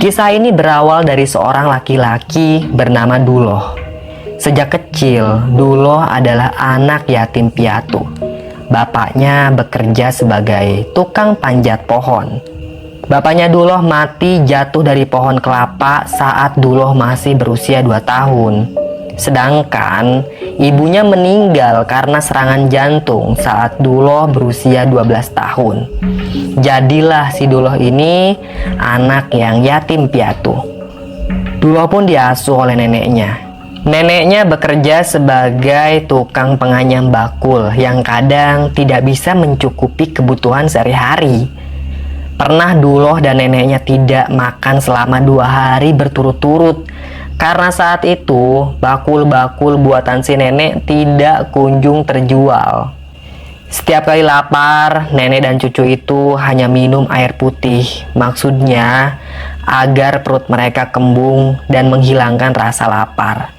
Kisah ini berawal dari seorang laki-laki bernama Duloh. Sejak kecil, Duloh adalah anak yatim piatu. Bapaknya bekerja sebagai tukang panjat pohon. Bapaknya Duloh mati jatuh dari pohon kelapa saat Duloh masih berusia 2 tahun. Sedangkan ibunya meninggal karena serangan jantung saat Duloh berusia 12 tahun. Jadilah si Duloh ini anak yang yatim piatu. Duloh pun diasuh oleh neneknya. Neneknya bekerja sebagai tukang penganyam bakul yang kadang tidak bisa mencukupi kebutuhan sehari-hari. Pernah Duloh dan neneknya tidak makan selama 2 hari berturut-turut karena saat itu bakul-bakul buatan si nenek tidak kunjung terjual. Setiap kali lapar, nenek dan cucu itu hanya minum air putih. Maksudnya agar perut mereka kembung dan menghilangkan rasa lapar.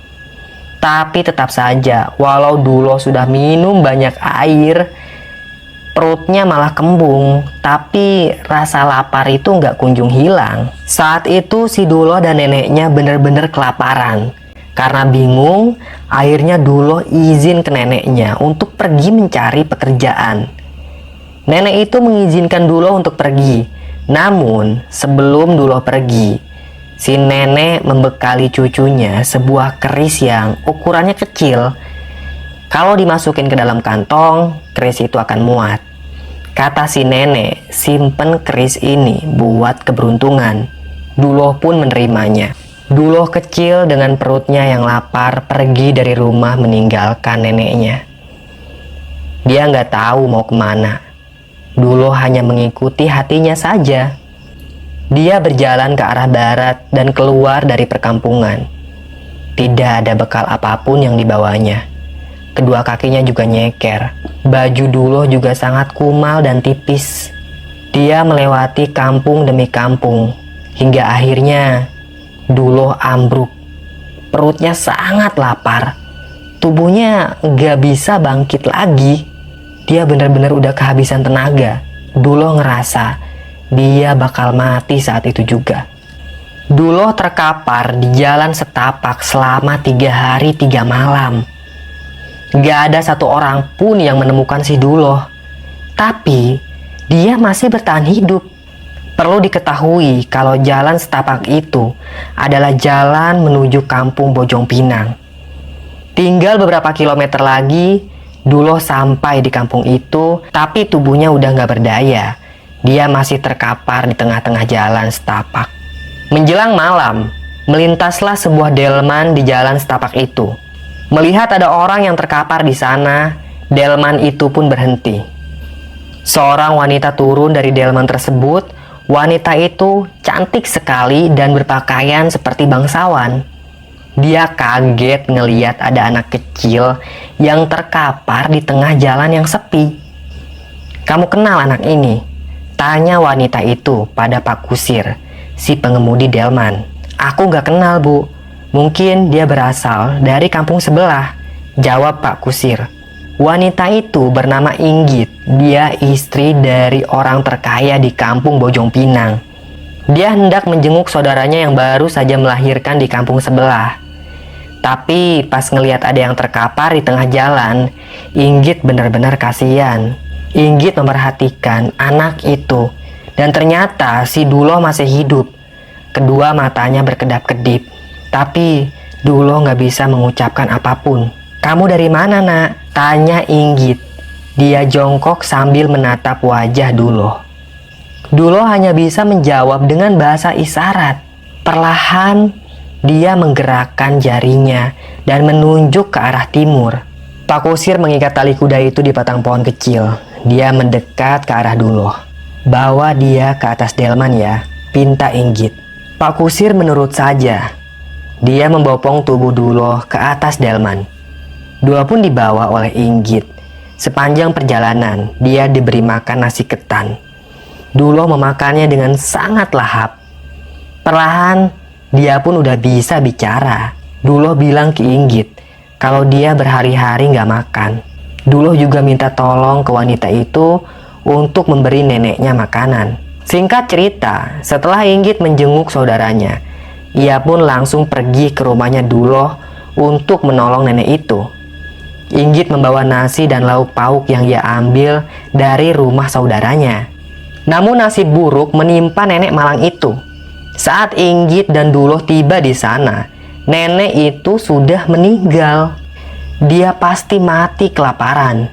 Tapi tetap saja, walau Duloh sudah minum banyak air, perutnya malah kembung, tapi rasa lapar itu nggak kunjung hilang. Saat itu si Duloh dan neneknya benar-benar kelaparan. Karena bingung, akhirnya Duloh izin ke neneknya untuk pergi mencari pekerjaan. Nenek itu mengizinkan Duloh untuk pergi. Namun, sebelum Duloh pergi, si nenek membekali cucunya sebuah keris yang ukurannya kecil. Kalau dimasukin ke dalam kantong, keris itu akan muat. Kata si nenek, simpen keris ini buat keberuntungan. Duloh pun menerimanya. Duloh kecil dengan perutnya yang lapar pergi dari rumah meninggalkan neneknya. Dia nggak tahu mau kemana. Duloh hanya mengikuti hatinya saja. Dia berjalan ke arah barat dan keluar dari perkampungan. Tidak ada bekal apapun yang dibawanya. Kedua kakinya juga nyeker. Baju Duloh juga sangat kumal dan tipis. Dia melewati kampung demi kampung. Hingga akhirnya Duloh ambruk. Perutnya sangat lapar. Tubuhnya gak bisa bangkit lagi. Dia benar-benar udah kehabisan tenaga. Duloh ngerasa dia bakal mati saat itu juga. Duloh terkapar di jalan setapak selama 3 hari 3 malam. Gak ada satu orang pun yang menemukan si Duloh. Tapi dia masih bertahan hidup. Perlu diketahui kalau jalan setapak itu adalah jalan menuju kampung Bojong Pinang. Tinggal beberapa kilometer lagi, Duloh sampai di kampung itu, tapi tubuhnya udah gak berdaya. Dia masih terkapar di tengah-tengah jalan setapak. Menjelang malam, melintaslah sebuah delman di jalan setapak itu. Melihat ada orang yang terkapar di sana, delman itu pun berhenti. Seorang wanita turun dari delman tersebut. Wanita itu cantik sekali dan berpakaian seperti bangsawan. Dia kaget ngeliat ada anak kecil yang terkapar di tengah jalan yang sepi. "Kamu kenal anak ini?" tanya wanita itu pada Pak Kusir, si pengemudi delman. "Aku gak kenal, Bu. Mungkin dia berasal dari kampung sebelah," jawab Pak Kusir. Wanita itu bernama Inggit. Dia istri dari orang terkaya di kampung Bojong Pinang. Dia hendak menjenguk saudaranya yang baru saja melahirkan di kampung sebelah. Tapi pas ngelihat ada yang terkapar di tengah jalan, Inggit benar-benar kasihan. Inggit memperhatikan anak itu. Dan ternyata si Duloh masih hidup. Kedua matanya berkedap-kedip. Tapi Duloh gak bisa mengucapkan apapun. "Kamu dari mana, Nak?" tanya Inggit. Dia jongkok sambil menatap wajah Duloh. Duloh hanya bisa menjawab dengan bahasa isyarat. Perlahan dia menggerakkan jarinya dan menunjuk ke arah timur. Pak Kusir mengikat tali kuda itu di batang pohon kecil. Dia mendekat ke arah Duloh. "Bawa dia ke atas delman ya," pinta Inggit. Pak Kusir menurut saja. Dia membopong tubuh Duloh ke atas delman. Duloh pun dibawa oleh Inggit. Sepanjang perjalanan, dia diberi makan nasi ketan. Duloh memakannya dengan sangat lahap. Perlahan, dia pun udah bisa bicara. Duloh bilang ke Inggit kalau dia berhari-hari gak makan. Duloh juga minta tolong ke wanita itu untuk memberi neneknya makanan. Singkat cerita, setelah Inggit menjenguk saudaranya, ia pun langsung pergi ke rumahnya Duloh untuk menolong nenek itu. Inggit membawa nasi dan lauk pauk yang ia ambil dari rumah saudaranya. Namun nasib buruk menimpa nenek malang itu. Saat Inggit dan Duloh tiba di sana, nenek itu sudah meninggal. Dia pasti mati kelaparan.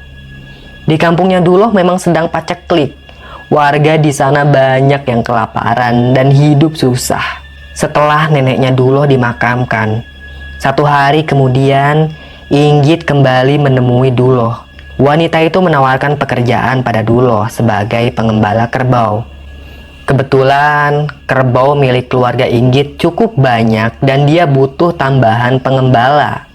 Di kampungnya Duloh memang sedang paceklik. Warga di sana banyak yang kelaparan dan hidup susah. Setelah neneknya Duloh dimakamkan, 1 hari kemudian Inggit kembali menemui Duloh. Wanita itu menawarkan pekerjaan pada Duloh sebagai pengembala kerbau. Kebetulan kerbau milik keluarga Inggit cukup banyak dan dia butuh tambahan pengembala.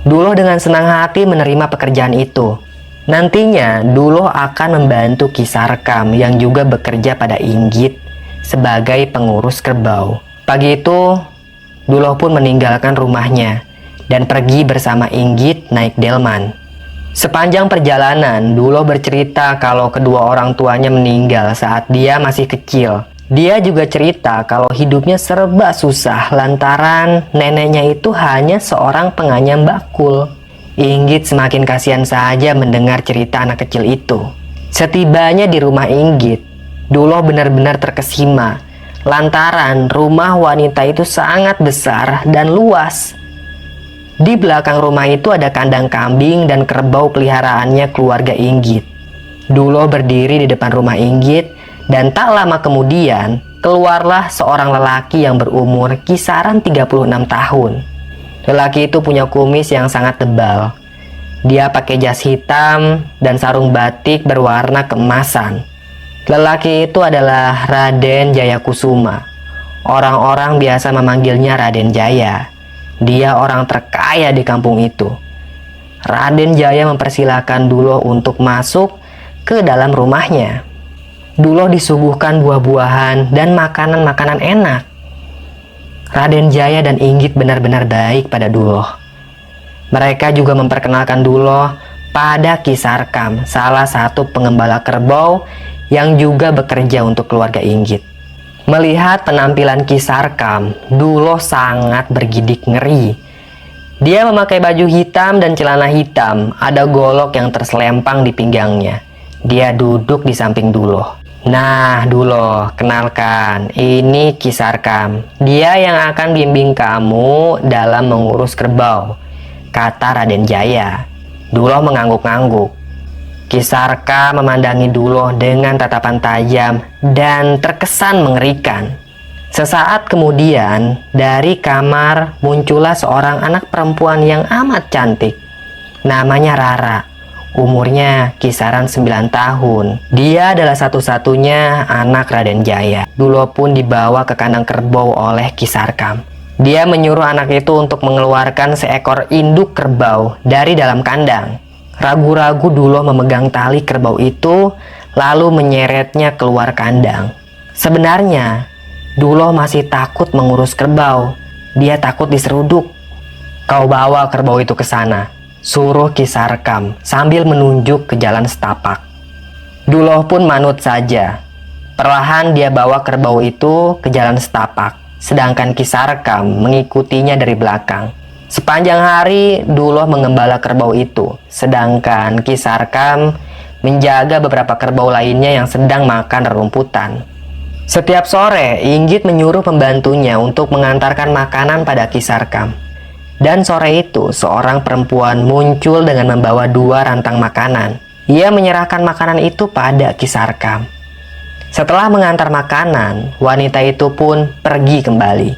Duloh dengan senang hati menerima pekerjaan itu. Nantinya Duloh akan membantu Ki Sarkam yang juga bekerja pada Inggit sebagai pengurus kerbau. Pagi itu Duloh pun meninggalkan rumahnya dan pergi bersama Inggit naik delman. Sepanjang perjalanan Duloh bercerita kalau kedua orang tuanya meninggal saat dia masih kecil. Dia juga cerita kalau hidupnya serba susah lantaran neneknya itu hanya seorang penganyam bakul. Inggit semakin kasihan saja mendengar cerita anak kecil itu. Setibanya di rumah Inggit, Duloh benar-benar terkesima lantaran rumah wanita itu sangat besar dan luas. Di belakang rumah itu ada kandang kambing dan kerbau peliharaannya keluarga Inggit. Duloh berdiri di depan rumah Inggit dan tak lama kemudian keluarlah seorang lelaki yang berumur kisaran 36 tahun. Lelaki itu punya kumis yang sangat tebal. Dia pakai jas hitam dan sarung batik berwarna keemasan. Lelaki itu adalah Raden Jayakusuma. Orang-orang biasa memanggilnya Raden Jaya. Dia orang terkaya di kampung itu. Raden Jaya mempersilahkan Duloh untuk masuk ke dalam rumahnya. Duloh disuguhkan buah-buahan dan makanan-makanan enak. Raden Jaya dan Inggit benar-benar baik pada Duloh. Mereka juga memperkenalkan Duloh pada Ki Sarkam, salah satu pengembala kerbau yang juga bekerja untuk keluarga Inggit. Melihat penampilan Ki Sarkam, Duloh sangat bergidik ngeri. Dia memakai baju hitam dan celana hitam, ada golok yang terselempang di pinggangnya. Dia duduk di samping Duloh. Nah, Duloh, kenalkan, ini Ki Sarkam. Dia yang akan bimbing kamu dalam mengurus kerbau, kata Raden Jaya. Duloh mengangguk-angguk. Ki Sarkam memandangi Duloh dengan tatapan tajam dan terkesan mengerikan. Sesaat kemudian, dari kamar muncullah seorang anak perempuan yang amat cantik. Namanya Rara. Umurnya kisaran 9 tahun. Dia adalah satu-satunya anak Raden Jaya. Duloh pun dibawa ke kandang kerbau oleh Ki Sarkam. Dia menyuruh anak itu untuk mengeluarkan seekor induk kerbau dari dalam kandang. Ragu-ragu Duloh memegang tali kerbau itu, lalu menyeretnya keluar kandang. Sebenarnya, Duloh masih takut mengurus kerbau. Dia takut diseruduk. Kau bawa kerbau itu ke sana, suruh Ki Sarkam sambil menunjuk ke jalan setapak. Duloh pun manut saja. Perlahan dia bawa kerbau itu ke jalan setapak, sedangkan Ki Sarkam mengikutinya dari belakang. Sepanjang hari Duloh mengembala kerbau itu, sedangkan Ki Sarkam menjaga beberapa kerbau lainnya yang sedang makan rerumputan. Setiap sore Inggit menyuruh pembantunya untuk mengantarkan makanan pada Ki Sarkam. Dan sore itu, seorang perempuan muncul dengan membawa 2 rantang makanan. Ia menyerahkan makanan itu pada Ki Sarkam. Setelah mengantar makanan, wanita itu pun pergi kembali.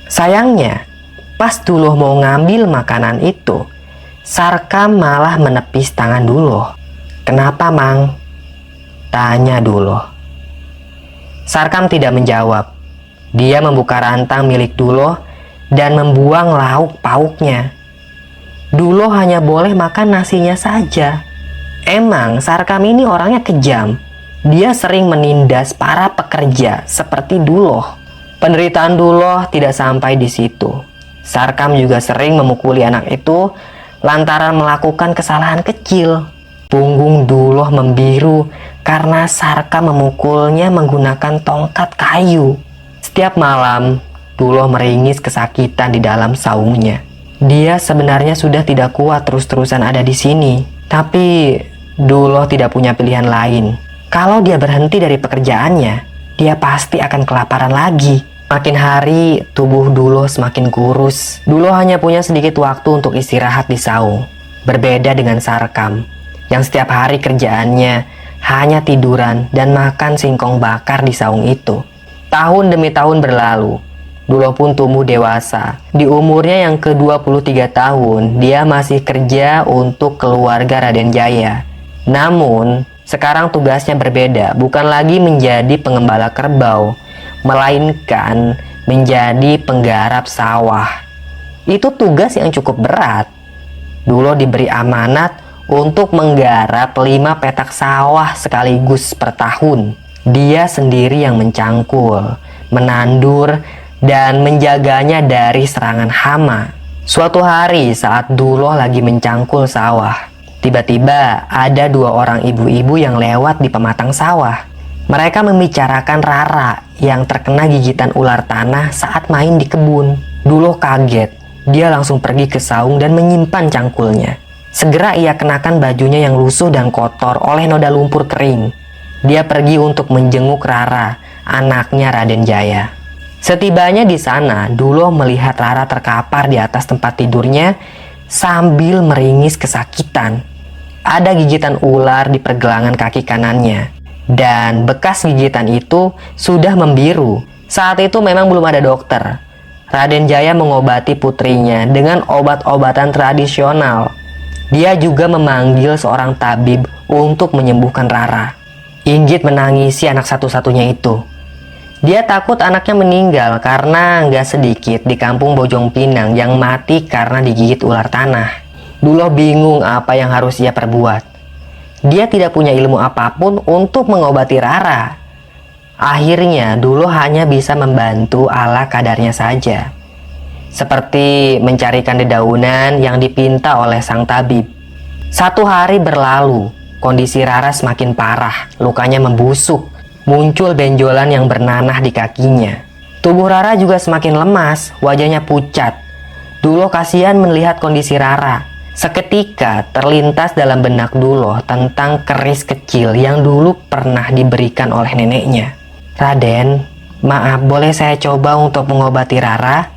Sayangnya, pas Duloh mau ngambil makanan itu, Sarkam malah menepis tangan Duloh. "Kenapa, Mang?" tanya Duloh. Sarkam tidak menjawab. Dia membuka rantang milik Duloh dan membuang lauk pauknya. Duloh hanya boleh makan nasinya saja. Emang Sarkam ini orangnya kejam. Dia sering menindas para pekerja seperti Duloh. Penderitaan Duloh tidak sampai di situ. Sarkam juga sering memukuli anak itu lantaran melakukan kesalahan kecil. Punggung Duloh membiru karena Sarkam memukulnya menggunakan tongkat kayu. Setiap malam, Duloh meringis kesakitan di dalam saungnya. Dia sebenarnya sudah tidak kuat terus-terusan ada di sini, tapi Duloh tidak punya pilihan lain. Kalau dia berhenti dari pekerjaannya, dia pasti akan kelaparan lagi. Makin hari, tubuh Duloh semakin kurus. Duloh hanya punya sedikit waktu untuk istirahat di saung. Berbeda dengan Sarkam, yang setiap hari kerjaannya hanya tiduran dan makan singkong bakar di saung itu. Tahun demi tahun berlalu, Duloh pun tumbuh dewasa. Di umurnya yang ke-23 tahun, dia masih kerja untuk keluarga Raden Jaya. Namun, sekarang tugasnya berbeda, bukan lagi menjadi pengembala kerbau, melainkan menjadi penggarap sawah. Itu tugas yang cukup berat. Duloh diberi amanat untuk menggarap 5 petak sawah sekaligus per tahun. Dia sendiri yang mencangkul, menandur, dan menjaganya dari serangan hama. Suatu hari saat Duloh lagi mencangkul sawah, tiba-tiba ada 2 orang ibu-ibu yang lewat di pematang sawah. Mereka membicarakan Rara yang terkena gigitan ular tanah saat main di kebun. Duloh kaget. Dia langsung pergi ke saung dan menyimpan cangkulnya. Segera ia kenakan bajunya yang lusuh dan kotor oleh noda lumpur kering. Dia pergi untuk menjenguk Rara, anaknya Raden Jaya. Setibanya di sana, Duloh melihat Rara terkapar di atas tempat tidurnya sambil meringis kesakitan. Ada gigitan ular di pergelangan kaki kanannya, dan bekas gigitan itu sudah membiru. Saat itu memang belum ada dokter. Raden Jaya mengobati putrinya dengan obat-obatan tradisional. Dia juga memanggil seorang tabib untuk menyembuhkan Rara. Inggit menangisi anak satu-satunya itu. Dia takut anaknya meninggal karena nggak sedikit di kampung Bojong Pinang yang mati karena digigit ular tanah. Duloh bingung apa yang harus ia perbuat. Dia tidak punya ilmu apapun untuk mengobati Rara. Akhirnya Duloh hanya bisa membantu ala kadarnya saja. Seperti mencarikan dedaunan yang dipinta oleh sang tabib. 1 hari berlalu, kondisi Rara semakin parah, lukanya membusuk, muncul benjolan yang bernanah di kakinya. Tubuh Rara juga semakin lemas, wajahnya pucat. Duloh kasihan melihat kondisi Rara. Seketika terlintas dalam benak Duloh tentang keris kecil yang dulu pernah diberikan oleh neneknya. "Raden, maaf, boleh saya coba untuk mengobati Rara?"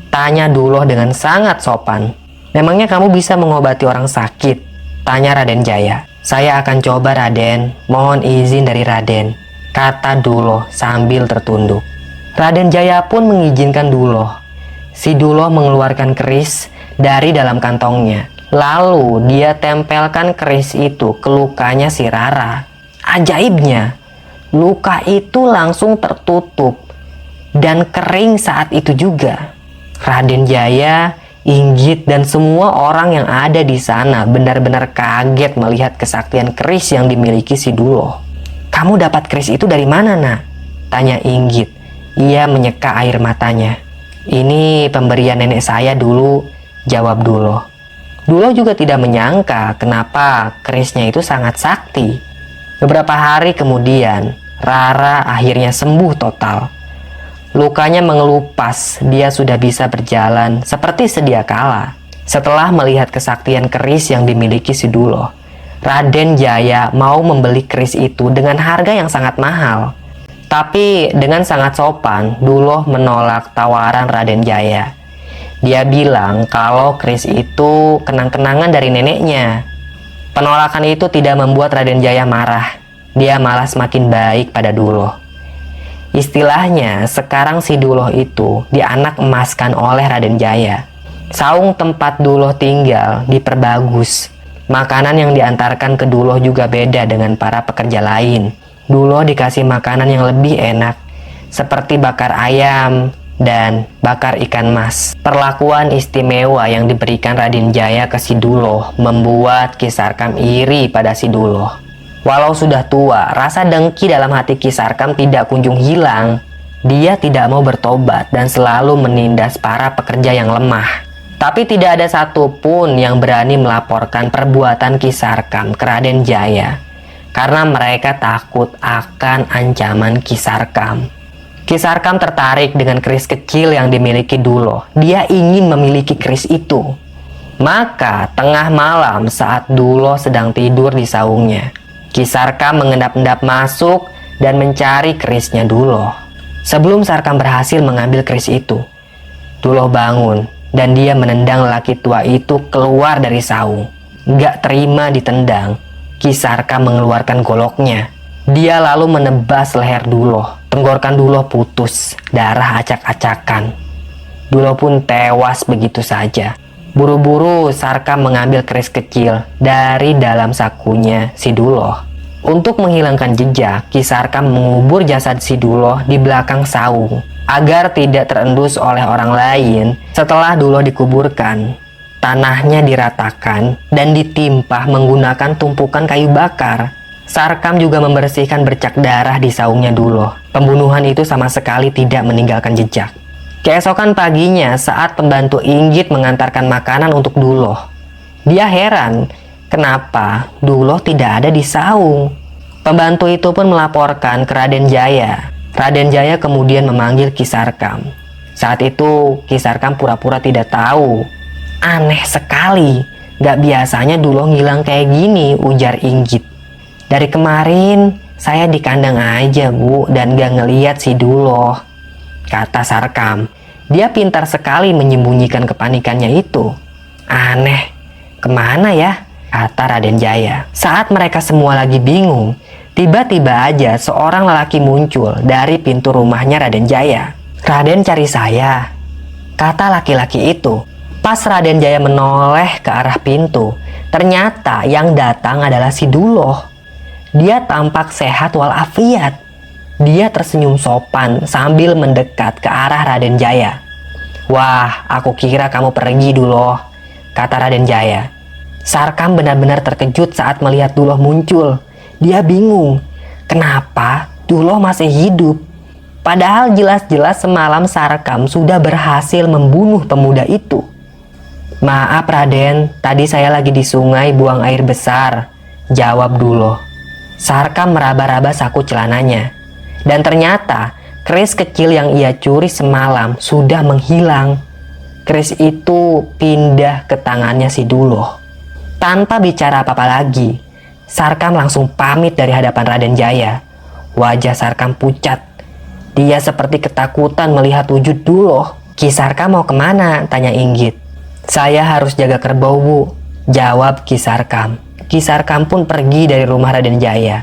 tanya Duloh dengan sangat sopan. "Memangnya kamu bisa mengobati orang sakit?" tanya Raden Jaya. "Saya akan coba, Raden. Mohon izin dari Raden," kata Duloh sambil tertunduk. Raden Jaya pun mengizinkan Duloh. Si Duloh mengeluarkan keris dari dalam kantongnya. Lalu dia tempelkan keris itu ke lukanya si Rara. Ajaibnya, luka itu langsung tertutup dan kering saat itu juga. Raden Jaya, Inggit, dan semua orang yang ada di sana benar-benar kaget melihat kesaktian keris yang dimiliki si Duloh. "Kamu dapat keris itu dari mana, nak?" tanya Inggit. Ia menyeka air matanya. "Ini pemberian nenek saya dulu," jawab Duloh. Duloh juga tidak menyangka kenapa kerisnya itu sangat sakti. Beberapa hari kemudian, Rara akhirnya sembuh total. Lukanya mengelupas, dia sudah bisa berjalan seperti sedia kala. Setelah melihat kesaktian keris yang dimiliki si Duloh, Raden Jaya mau membeli keris itu dengan harga yang sangat mahal. Tapi dengan sangat sopan, Duloh menolak tawaran Raden Jaya. Dia bilang kalau keris itu kenang-kenangan dari neneknya. Penolakan itu tidak membuat Raden Jaya marah. Dia malah semakin baik pada Duloh. Istilahnya, sekarang si Duloh itu dianak emaskan oleh Raden Jaya. Saung tempat Duloh tinggal diperbagus. Makanan yang diantarkan ke Duloh juga beda dengan para pekerja lain. Duloh dikasih makanan yang lebih enak, seperti bakar ayam dan bakar ikan mas. Perlakuan istimewa yang diberikan Raden Jaya ke si Duloh membuat Ki Sarkam iri pada si Duloh. Walau sudah tua, rasa dengki dalam hati Ki Sarkam tidak kunjung hilang. Dia tidak mau bertobat dan selalu menindas para pekerja yang lemah. Tapi tidak ada satupun yang berani melaporkan perbuatan Ki Sarkam ke Raden Jaya. karena mereka takut akan ancaman Ki Sarkam. Ki Sarkam tertarik dengan keris kecil yang dimiliki Duloh. Dia ingin memiliki keris itu. Maka tengah malam saat Duloh sedang tidur di saungnya, Ki Sarkam mengendap-endap masuk dan mencari kerisnya Duloh. Sebelum Sarkam berhasil mengambil keris itu, Duloh bangun dan dia menendang lelaki tua itu keluar dari saung. Gak terima ditendang, Ki Sarkam mengeluarkan goloknya. Dia lalu menebas leher Duloh. Tenggorokan Duloh putus, darah acak-acakan. Duloh pun tewas begitu saja. Buru-buru Sarkam mengambil keris kecil dari dalam sakunya si Duloh. Untuk menghilangkan jejak, Ki Sarkam mengubur jasad si Duloh di belakang saung agar tidak terendus oleh orang lain. Setelah Duloh dikuburkan, tanahnya diratakan dan ditimpa menggunakan tumpukan kayu bakar. Sarkam juga membersihkan bercak darah di saungnya Duloh. Pembunuhan itu sama sekali tidak meninggalkan jejak. Keesokan paginya saat pembantu Inggit mengantarkan makanan untuk Duloh, dia heran kenapa Duloh tidak ada di saung. Pembantu itu pun melaporkan ke Raden Jaya. Raden Jaya kemudian memanggil Ki Sarkam. Saat itu Ki Sarkam pura-pura tidak tahu. Aneh sekali, gak biasanya Duloh ngilang kayak gini, ujar Inggit. Dari kemarin saya di kandang aja bu dan gak ngeliat si Duloh, kata Sarkam. Dia pintar sekali menyembunyikan kepanikannya itu. Aneh, kemana ya? Kata Raden Jaya. Saat mereka semua lagi bingung, tiba-tiba aja seorang lelaki muncul dari pintu rumahnya Raden Jaya. Raden cari saya, kata laki-laki itu. Pas Raden Jaya menoleh ke arah pintu, ternyata yang datang adalah si Duloh. Dia tampak sehat walafiat. Dia tersenyum sopan sambil mendekat ke arah Raden Jaya. Wah, aku kira kamu pergi Duloh, kata Raden Jaya. Sarkam benar-benar terkejut saat melihat Duloh muncul. Dia bingung, kenapa Duloh masih hidup? Padahal jelas-jelas semalam Sarkam sudah berhasil membunuh pemuda itu. Maaf Raden, tadi saya lagi di sungai buang air besar, jawab Duloh. Sarkam meraba-raba saku celananya. Dan ternyata keris kecil yang ia curi semalam sudah menghilang. Keris itu pindah ke tangannya si Duloh. Tanpa bicara apa-apa lagi, Sarkam langsung pamit dari hadapan Raden Jaya. Wajah Sarkam pucat. Dia seperti ketakutan melihat wujud Duloh. Ki Sarkam mau kemana? Tanya Inggit. Saya harus jaga kerbau bu, jawab Ki Sarkam. Ki Sarkam pun pergi dari rumah Raden Jaya.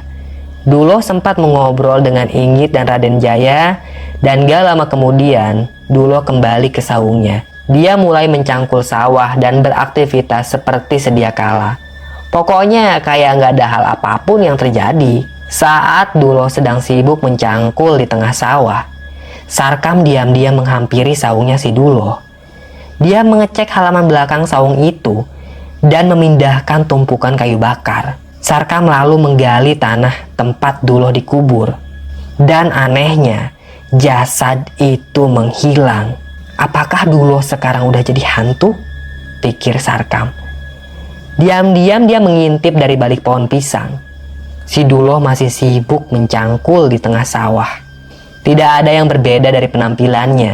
Duloh sempat mengobrol dengan Inggit dan Raden Jaya, dan gak lama kemudian Duloh kembali ke saungnya. Dia mulai mencangkul sawah dan beraktivitas seperti sedia kala. Pokoknya kayak gak ada hal apapun yang terjadi. Saat Duloh sedang sibuk mencangkul di tengah sawah, Sarkam diam-diam menghampiri saungnya si Duloh. Dia mengecek halaman belakang saung itu dan memindahkan tumpukan kayu bakar. Sarkam lalu menggali tanah tempat Duloh dikubur. Dan anehnya, jasad itu menghilang. Apakah Duloh sekarang udah jadi hantu? Pikir Sarkam. Diam-diam dia mengintip dari balik pohon pisang. Si Duloh masih sibuk mencangkul di tengah sawah. Tidak ada yang berbeda dari penampilannya.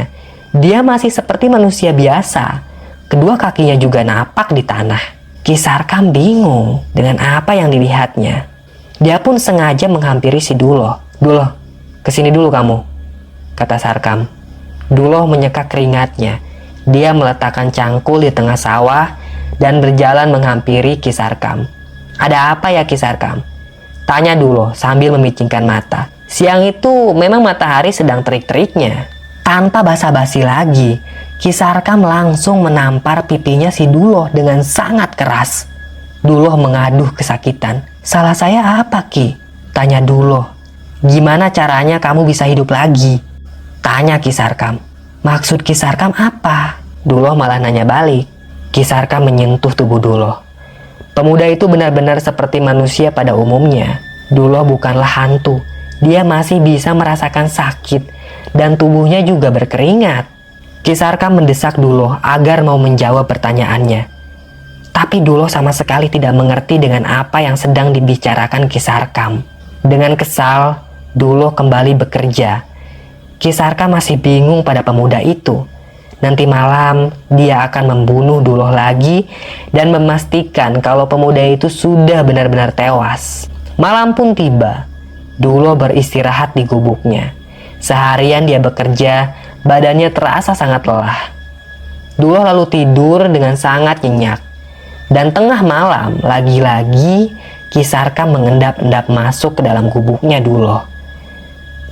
Dia masih seperti manusia biasa. Kedua kakinya juga napak di tanah. Ki Sarkam bingung dengan apa yang dilihatnya. Dia pun sengaja menghampiri si Duloh. Duloh, kesini dulu kamu, kata Sarkam. Duloh menyeka keringatnya. Dia meletakkan cangkul di tengah sawah dan berjalan menghampiri Ki Sarkam. Ada apa ya Ki Sarkam? Tanya Duloh sambil memicingkan mata. Siang itu memang matahari sedang terik-teriknya. Tanpa basa-basi lagi, Ki Sarkam langsung menampar pipinya si Duloh dengan sangat keras. Duloh mengaduh kesakitan. Salah saya apa Ki? Tanya Duloh. Gimana caranya kamu bisa hidup lagi? Tanya Ki Sarkam. Maksud Ki Sarkam apa? Duloh malah nanya balik. Ki Sarkam menyentuh tubuh Duloh. Pemuda itu benar-benar seperti manusia pada umumnya. Duloh bukanlah hantu. Dia masih bisa merasakan sakit dan tubuhnya juga berkeringat. Ki Sarkam mendesak Duloh agar mau menjawab pertanyaannya. Tapi Duloh sama sekali tidak mengerti dengan apa yang sedang dibicarakan Ki Sarkam. Dengan kesal, Duloh kembali bekerja. Ki Sarkam masih bingung pada pemuda itu. Nanti malam dia akan membunuh Duloh lagi dan memastikan kalau pemuda itu sudah benar-benar tewas. Malam pun tiba. Duloh beristirahat di gubuknya. Seharian dia bekerja, badannya terasa sangat lelah. Duloh lalu tidur dengan sangat nyenyak. Dan tengah malam, lagi-lagi Ki Sarkam mengendap-endap masuk ke dalam gubuknya Duloh.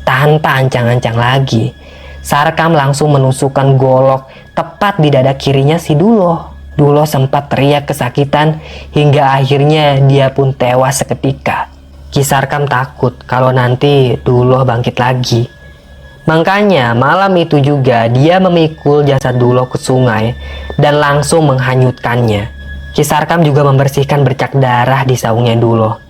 Tanpa ancang-ancang lagi, Sarkam langsung menusukkan golok tepat di dada kirinya si Duloh. Duloh sempat teriak kesakitan hingga akhirnya dia pun tewas seketika. Ki Sarkam takut kalau nanti Duloh bangkit lagi. Makanya malam itu juga dia memikul jasad Duloh ke sungai dan langsung menghanyutkannya. Ki Sarkam juga membersihkan bercak darah di saungnya Duloh.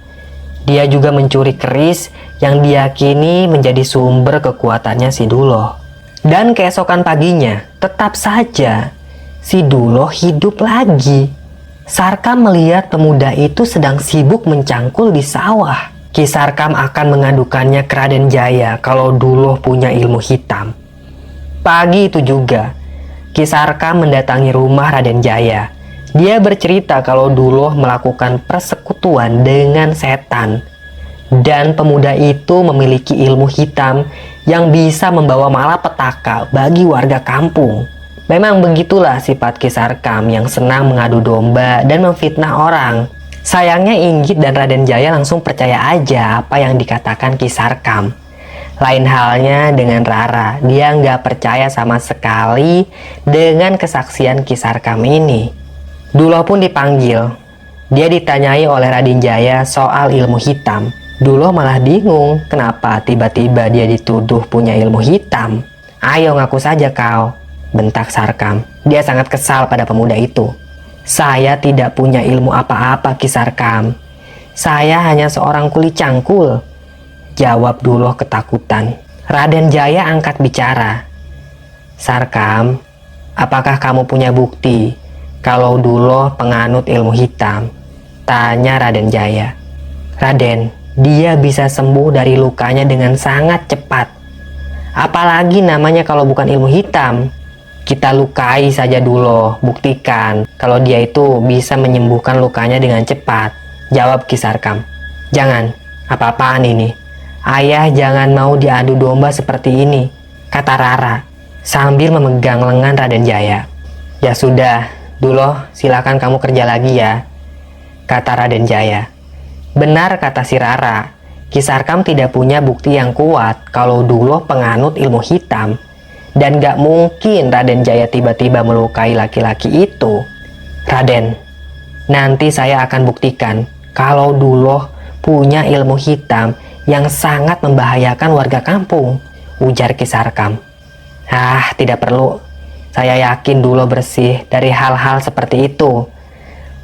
Dia juga mencuri keris yang diyakini menjadi sumber kekuatannya si Duloh. Dan keesokan paginya, tetap saja si Duloh hidup lagi. Sarkam melihat pemuda itu sedang sibuk mencangkul di sawah. Ki Sarkam akan mengadukannya ke Raden Jaya kalau Duloh punya ilmu hitam. Pagi itu juga, Ki Sarkam mendatangi rumah Raden Jaya. Dia bercerita kalau Duloh melakukan persekutuan dengan setan. Dan pemuda itu memiliki ilmu hitam yang bisa membawa malapetaka bagi warga kampung. Memang begitulah sifat Ki Sarkam yang senang mengadu domba dan memfitnah orang. Sayangnya Inggit dan Raden Jaya langsung percaya aja apa yang dikatakan Ki Sarkam. Lain halnya dengan Rara, dia nggak percaya sama sekali dengan kesaksian Ki Sarkam ini. Duloh pun dipanggil. Dia ditanyai oleh Raden Jaya soal ilmu hitam. Duloh malah bingung kenapa tiba-tiba dia dituduh punya ilmu hitam. Ayo ngaku saja kau, bentak Sarkam. Dia sangat kesal pada pemuda itu. Saya tidak punya ilmu apa-apa Ki Sarkam. Saya hanya seorang kuli cangkul, jawab Duloh ketakutan. Raden Jaya angkat bicara. Sarkam, apakah kamu punya bukti kalau Duloh penganut ilmu hitam? Tanya Raden Jaya. Raden, dia bisa sembuh dari lukanya dengan sangat cepat. Apalagi namanya kalau bukan ilmu hitam. Kita lukai saja Duloh, buktikan kalau dia itu bisa menyembuhkan lukanya dengan cepat, jawab Ki Sarkam. Jangan, apa-apaan ini? Ayah jangan mau diadu domba seperti ini, kata Rara, sambil memegang lengan Raden Jaya. Ya sudah, Duloh silakan kamu kerja lagi ya, kata Raden Jaya. Benar kata si Rara, Ki Sarkam tidak punya bukti yang kuat kalau Duloh penganut ilmu hitam. Dan gak mungkin Raden Jaya tiba-tiba melukai laki-laki itu. Raden, nanti saya akan buktikan kalau Duloh punya ilmu hitam yang sangat membahayakan warga kampung, ujar Ki Sarkam. Tidak perlu. Saya yakin Duloh bersih dari hal-hal seperti itu.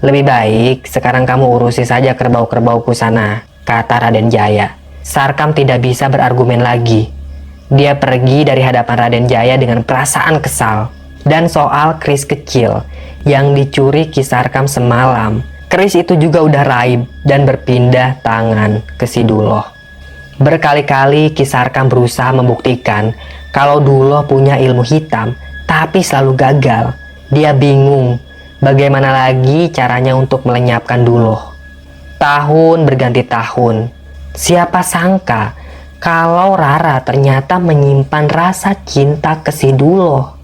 Lebih baik sekarang kamu urusi saja kerbau-kerbauku sana, kata Raden Jaya. Sarkam tidak bisa berargumen lagi. Dia pergi dari hadapan Raden Jaya dengan perasaan kesal. Dan soal keris kecil yang dicuri Ki Sarkam semalam, keris itu juga udah raib dan berpindah tangan ke si Duloh. Berkali-kali Ki Sarkam berusaha membuktikan kalau Duloh punya ilmu hitam, tapi selalu gagal. Dia bingung bagaimana lagi caranya untuk melenyapkan Duloh. Tahun berganti tahun. Siapa sangka kalau Rara ternyata menyimpan rasa cinta ke si Duloh.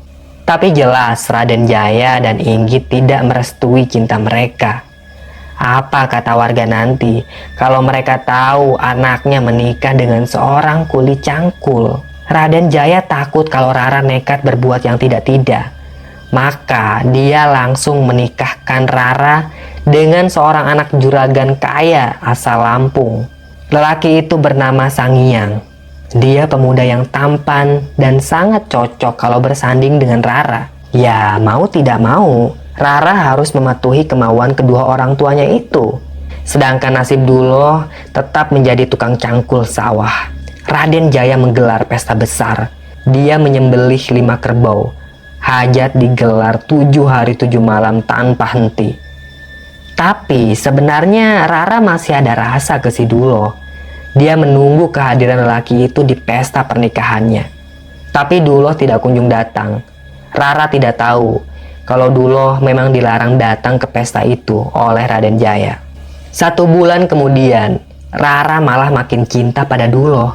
Tapi jelas Raden Jaya dan Inggit tidak merestui cinta mereka. Apa kata warga nanti kalau mereka tahu anaknya menikah dengan seorang kuli cangkul? Raden Jaya takut kalau Rara nekat berbuat yang tidak-tidak. Maka dia langsung menikahkan Rara dengan seorang anak juragan kaya asal Lampung. Lelaki itu bernama Sangiang. Dia pemuda yang tampan dan sangat cocok kalau bersanding dengan Rara. Ya mau tidak mau, Rara harus mematuhi kemauan kedua orang tuanya itu. Sedangkan nasib Duloh tetap menjadi tukang cangkul sawah. Raden Jaya menggelar pesta besar. Dia menyembelih 5 kerbau. Hajat digelar 7 hari 7 malam tanpa henti. Tapi sebenarnya Rara masih ada rasa ke si Duloh. Dia menunggu kehadiran lelaki itu di pesta pernikahannya. Tapi Duloh tidak kunjung datang. Rara tidak tahu kalau Duloh memang dilarang datang ke pesta itu oleh Raden Jaya. 1 bulan kemudian, Rara malah makin cinta pada Duloh.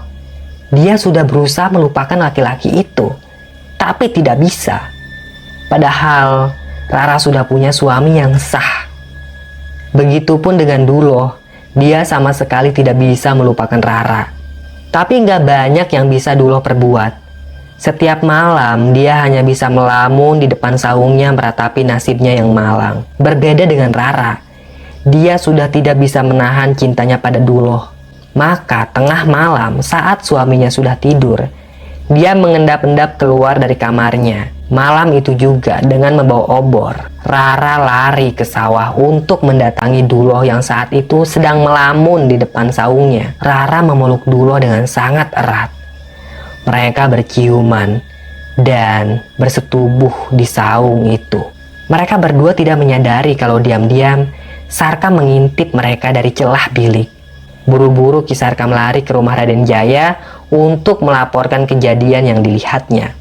Dia sudah berusaha melupakan laki-laki itu, tapi tidak bisa. Padahal Rara sudah punya suami yang sah. Begitupun dengan Duloh, dia sama sekali tidak bisa melupakan Rara. Tapi nggak banyak yang bisa Duloh perbuat. Setiap malam dia hanya bisa melamun di depan saungnya meratapi nasibnya yang malang. Berbeda dengan Rara, dia sudah tidak bisa menahan cintanya pada Duloh. Maka tengah malam saat suaminya sudah tidur, dia mengendap-endap keluar dari kamarnya. Malam itu juga dengan membawa obor, Rara lari ke sawah untuk mendatangi Duloh yang saat itu sedang melamun di depan saungnya. Rara memeluk Duloh dengan sangat erat. Mereka berciuman dan bersetubuh di saung itu. Mereka berdua tidak menyadari kalau diam-diam Sarkam mengintip mereka dari celah bilik. Buru-buru Ki Sarkam lari ke rumah Raden Jaya untuk melaporkan kejadian yang dilihatnya.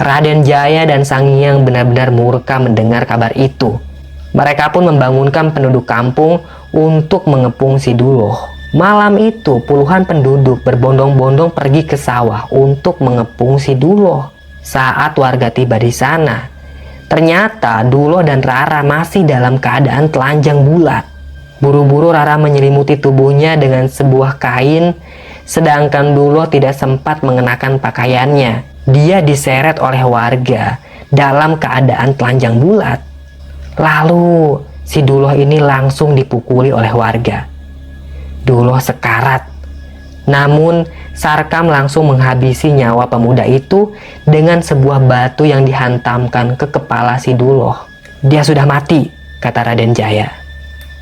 Raden Jaya dan Sang Hyang benar-benar murka mendengar kabar itu. Mereka pun membangunkan penduduk kampung untuk mengepung si Duloh. Malam itu puluhan penduduk berbondong-bondong pergi ke sawah untuk mengepung si Duloh. Saat warga tiba di sana, ternyata Duloh dan Rara masih dalam keadaan telanjang bulat. Buru-buru Rara menyelimuti tubuhnya dengan sebuah kain, sedangkan Duloh tidak sempat mengenakan pakaiannya. Dia diseret oleh warga dalam keadaan telanjang bulat. Lalu si Duloh ini langsung dipukuli oleh warga. Duloh sekarat. Namun Sarkam langsung menghabisi nyawa pemuda itu dengan sebuah batu yang dihantamkan ke kepala si Duloh. Dia sudah mati, kata Raden Jaya.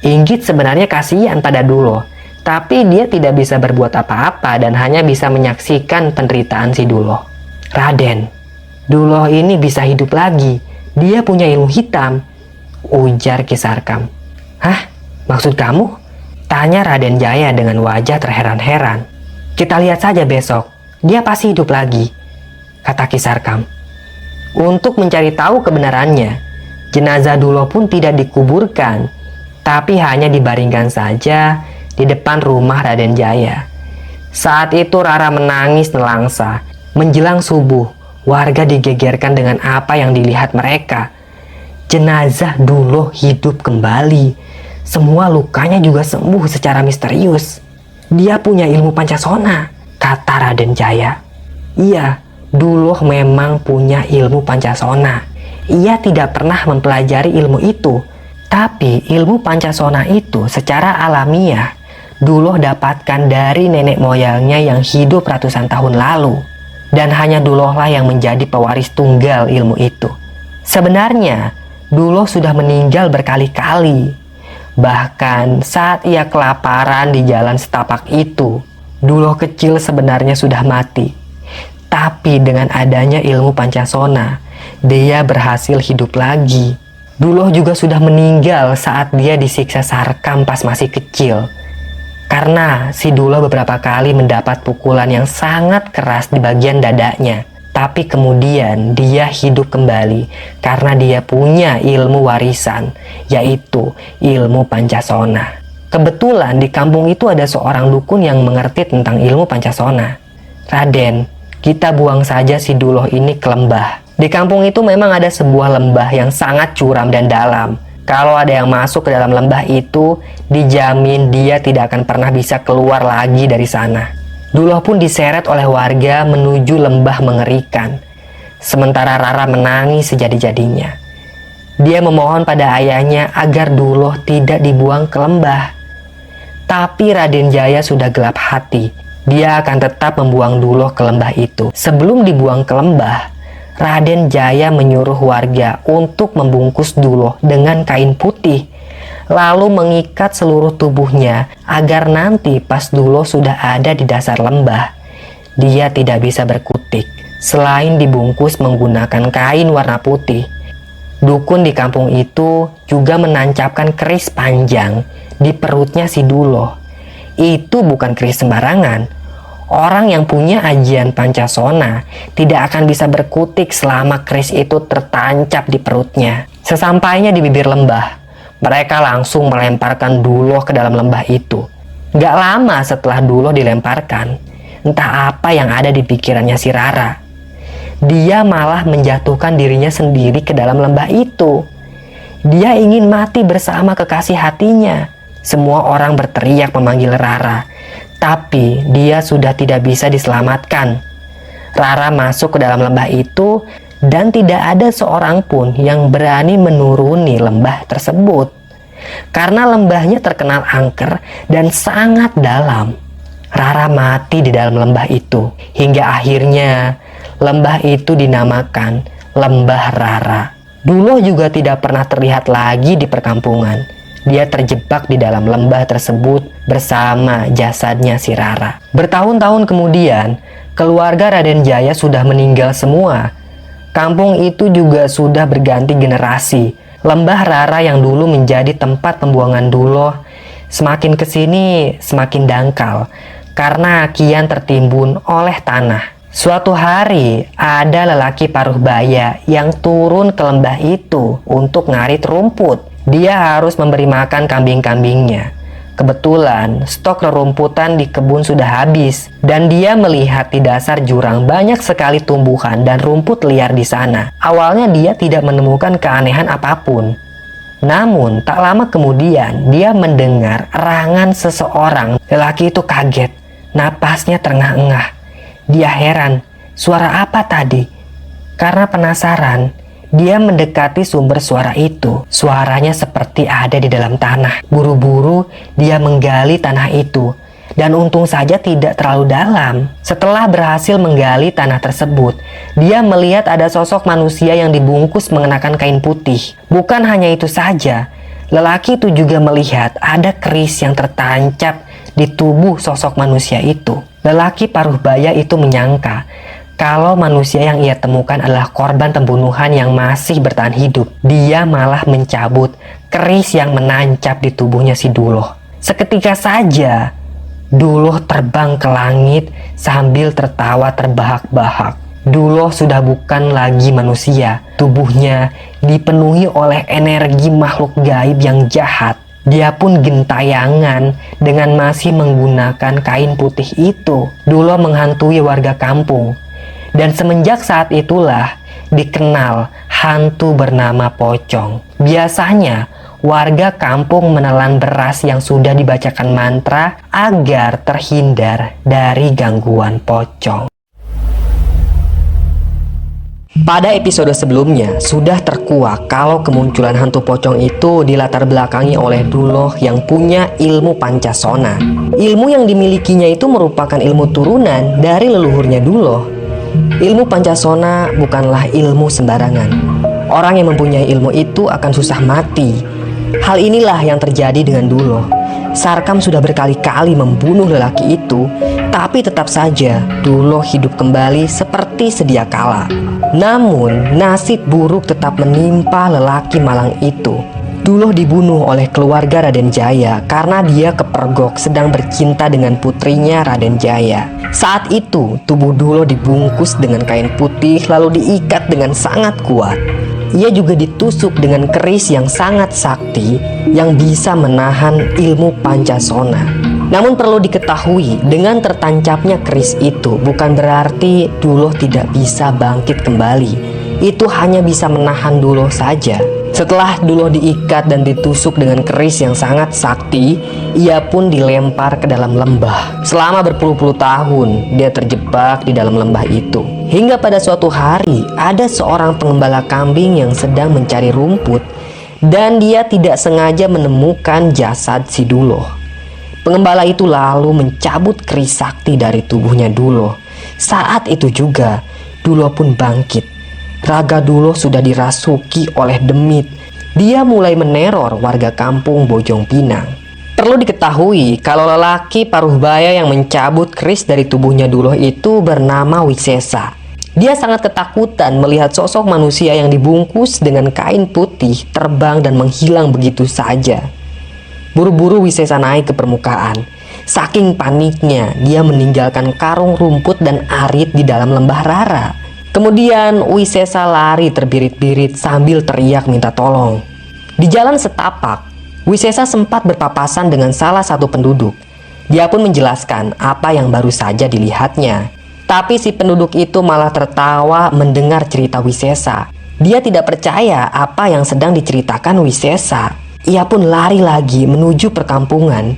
Inggit sebenarnya kasihan pada Duloh, tapi dia tidak bisa berbuat apa-apa dan hanya bisa menyaksikan penderitaan si Duloh. Raden, Duloh ini bisa hidup lagi. Dia punya ilmu hitam, ujar Ki Sarkam. Hah? Maksud kamu? Tanya Raden Jaya dengan wajah terheran-heran. Kita lihat saja besok. Dia pasti hidup lagi, kata Ki Sarkam. Untuk mencari tahu kebenarannya, jenazah Duloh pun tidak dikuburkan, tapi hanya dibaringkan saja di depan rumah Raden Jaya. Saat itu Rara menangis nelangsa. Menjelang subuh, warga digegerkan dengan apa yang dilihat mereka. Jenazah Duloh hidup kembali. Semua lukanya juga sembuh secara misterius. Dia punya ilmu Pancasona, kata Raden Jaya. Iya, Duloh memang punya ilmu Pancasona. Ia tidak pernah mempelajari ilmu itu. Tapi ilmu Pancasona itu secara alamiah Duloh dapatkan dari nenek moyangnya yang hidup ratusan tahun lalu. Dan hanya Dulohlah yang menjadi pewaris tunggal ilmu itu. Sebenarnya, Duloh sudah meninggal berkali-kali. Bahkan saat ia kelaparan di jalan setapak itu, Duloh kecil sebenarnya sudah mati. Tapi dengan adanya ilmu Pancasona, dia berhasil hidup lagi. Duloh juga sudah meninggal saat dia disiksa Sarkam pas masih kecil. Karena si Duloh beberapa kali mendapat pukulan yang sangat keras di bagian dadanya. Tapi kemudian dia hidup kembali karena dia punya ilmu warisan, yaitu ilmu Pancasona. Kebetulan di kampung itu ada seorang dukun yang mengerti tentang ilmu Pancasona. Raden, kita buang saja si Duloh ini ke lembah. Di kampung itu memang ada sebuah lembah yang sangat curam dan dalam. Kalau ada yang masuk ke dalam lembah itu, dijamin dia tidak akan pernah bisa keluar lagi dari sana. Duloh pun diseret oleh warga menuju lembah mengerikan. Sementara Rara menangis sejadi-jadinya. Dia memohon pada ayahnya agar Duloh tidak dibuang ke lembah. Tapi Raden Jaya sudah gelap hati. Dia akan tetap membuang Duloh ke lembah itu. Sebelum dibuang ke lembah, Raden Jaya menyuruh warga untuk membungkus Duloh dengan kain putih, lalu mengikat seluruh tubuhnya agar nanti pas Duloh sudah ada di dasar lembah, dia tidak bisa berkutik selain dibungkus menggunakan kain warna putih. Dukun di kampung itu juga menancapkan keris panjang di perutnya si Duloh. Itu bukan keris sembarangan. Orang yang punya ajian Pancasona tidak akan bisa berkutik selama keris itu tertancap di perutnya. Sesampainya di bibir lembah, mereka langsung melemparkan Duloh ke dalam lembah itu. Gak lama setelah Duloh dilemparkan, entah apa yang ada di pikirannya si Rara. Dia malah menjatuhkan dirinya sendiri ke dalam lembah itu. Dia ingin mati bersama kekasih hatinya. Semua orang berteriak memanggil Rara, tapi dia sudah tidak bisa diselamatkan. Rara masuk ke dalam lembah itu dan tidak ada seorang pun yang berani menuruni lembah tersebut. Karena lembahnya terkenal angker dan sangat dalam. Rara mati di dalam lembah itu. Hingga akhirnya lembah itu dinamakan Lembah Rara. Duloh juga tidak pernah terlihat lagi di perkampungan. Dia terjebak di dalam lembah tersebut bersama jasadnya si Rara. Bertahun-tahun kemudian, keluarga Raden Jaya sudah meninggal semua. Kampung itu juga sudah berganti generasi. Lembah Rara yang dulu menjadi tempat pembuangan Duloh semakin kesini semakin dangkal karena kian tertimbun oleh tanah. Suatu hari ada lelaki paruh baya yang turun ke lembah itu untuk ngarit rumput. Dia harus memberi makan kambing-kambingnya. Kebetulan stok rerumputan di kebun sudah habis dan dia melihat di dasar jurang banyak sekali tumbuhan dan rumput liar di sana. Awalnya dia tidak menemukan keanehan apapun. Namun tak lama kemudian dia mendengar erangan seseorang. Lelaki itu kaget, napasnya terengah-engah. Dia heran, suara apa tadi? Karena penasaran, dia mendekati sumber suara itu. Suaranya seperti ada di dalam tanah. Buru-buru dia menggali tanah itu. Dan untung saja tidak terlalu dalam. Setelah berhasil menggali tanah tersebut, dia melihat ada sosok manusia yang dibungkus mengenakan kain putih. Bukan hanya itu saja, lelaki itu juga melihat ada keris yang tertancap di tubuh sosok manusia itu. Lelaki paruh baya itu menyangka kalau manusia yang ia temukan adalah korban pembunuhan yang masih bertahan hidup. Dia malah mencabut keris yang menancap di tubuhnya si Duloh. Seketika saja, Duloh terbang ke langit sambil tertawa terbahak-bahak. Duloh sudah bukan lagi manusia. Tubuhnya dipenuhi oleh energi makhluk gaib yang jahat. Dia pun gentayangan dengan masih menggunakan kain putih itu. Duloh menghantui warga kampung. Dan semenjak saat itulah dikenal hantu bernama Pocong. Biasanya warga kampung menelan beras yang sudah dibacakan mantra agar terhindar dari gangguan pocong. Pada episode sebelumnya sudah terkuak kalau kemunculan hantu pocong itu dilatar belakangi oleh Duloh yang punya ilmu Pancasona. Ilmu yang dimilikinya itu merupakan ilmu turunan dari leluhurnya Duloh. Ilmu Pancasona bukanlah ilmu sembarangan. Orang yang mempunyai ilmu itu akan susah mati. Hal inilah yang terjadi dengan Duloh. Sarkam sudah berkali-kali membunuh lelaki itu, tapi tetap saja Duloh hidup kembali seperti sedia kala. Namun, nasib buruk tetap menimpa lelaki malang itu. Duloh dibunuh oleh keluarga Raden Jaya karena dia kepergok sedang bercinta dengan putrinya Raden Jaya. Saat itu, tubuh Duloh dibungkus dengan kain putih lalu diikat dengan sangat kuat. Ia juga ditusuk dengan keris yang sangat sakti yang bisa menahan ilmu Pancasona. Namun perlu diketahui, dengan tertancapnya keris itu bukan berarti Duloh tidak bisa bangkit kembali. Itu hanya bisa menahan Duloh saja. Setelah Duloh diikat dan ditusuk dengan keris yang sangat sakti, ia pun dilempar ke dalam lembah. Selama berpuluh-puluh tahun, dia terjebak di dalam lembah itu. Hingga pada suatu hari, ada seorang pengembala kambing yang sedang mencari rumput, dan dia tidak sengaja menemukan jasad si Duloh. Pengembala itu lalu mencabut keris sakti dari tubuhnya Duloh. Saat itu juga, Duloh pun bangkit. Raga Duloh sudah dirasuki oleh demit. Dia mulai meneror warga kampung Bojong Pinang. Perlu diketahui kalau lelaki paruh baya yang mencabut keris dari tubuhnya Duloh itu bernama Wisesa. Dia sangat ketakutan melihat sosok manusia yang dibungkus dengan kain putih terbang dan menghilang begitu saja. Buru-buru Wisesa naik ke permukaan. Saking paniknya, dia meninggalkan karung rumput dan arit di dalam lembah Rara. Kemudian Wisesa lari terbirit-birit sambil teriak minta tolong. Di jalan setapak, Wisesa sempat berpapasan dengan salah satu penduduk. Dia pun menjelaskan apa yang baru saja dilihatnya. Tapi si penduduk itu malah tertawa mendengar cerita Wisesa. Dia tidak percaya apa yang sedang diceritakan Wisesa. Ia pun lari lagi menuju perkampungan.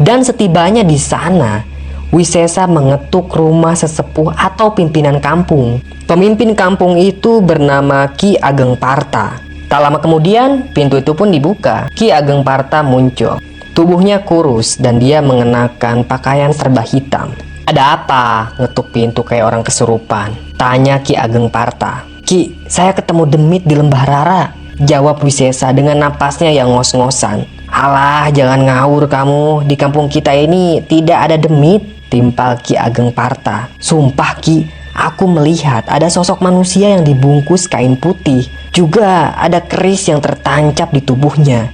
Dan setibanya di sana, Wisesa mengetuk rumah sesepuh atau pimpinan kampung. Pemimpin kampung itu bernama Ki Ageng Parta. Tak lama kemudian, pintu itu pun dibuka. Ki Ageng Parta muncul. Tubuhnya kurus dan dia mengenakan pakaian serba hitam. "Ada apa?" ngetuk pintu kayak orang kesurupan. Tanya Ki Ageng Parta. "Ki, saya ketemu demit di lembah Rara," jawab Wisesa dengan napasnya yang ngos-ngosan. "Alah, jangan ngawur kamu. Di kampung kita ini tidak ada demit," timpal Ki Ageng Parta. "Sumpah Ki, aku melihat ada sosok manusia yang dibungkus kain putih. Juga ada keris yang tertancap di tubuhnya.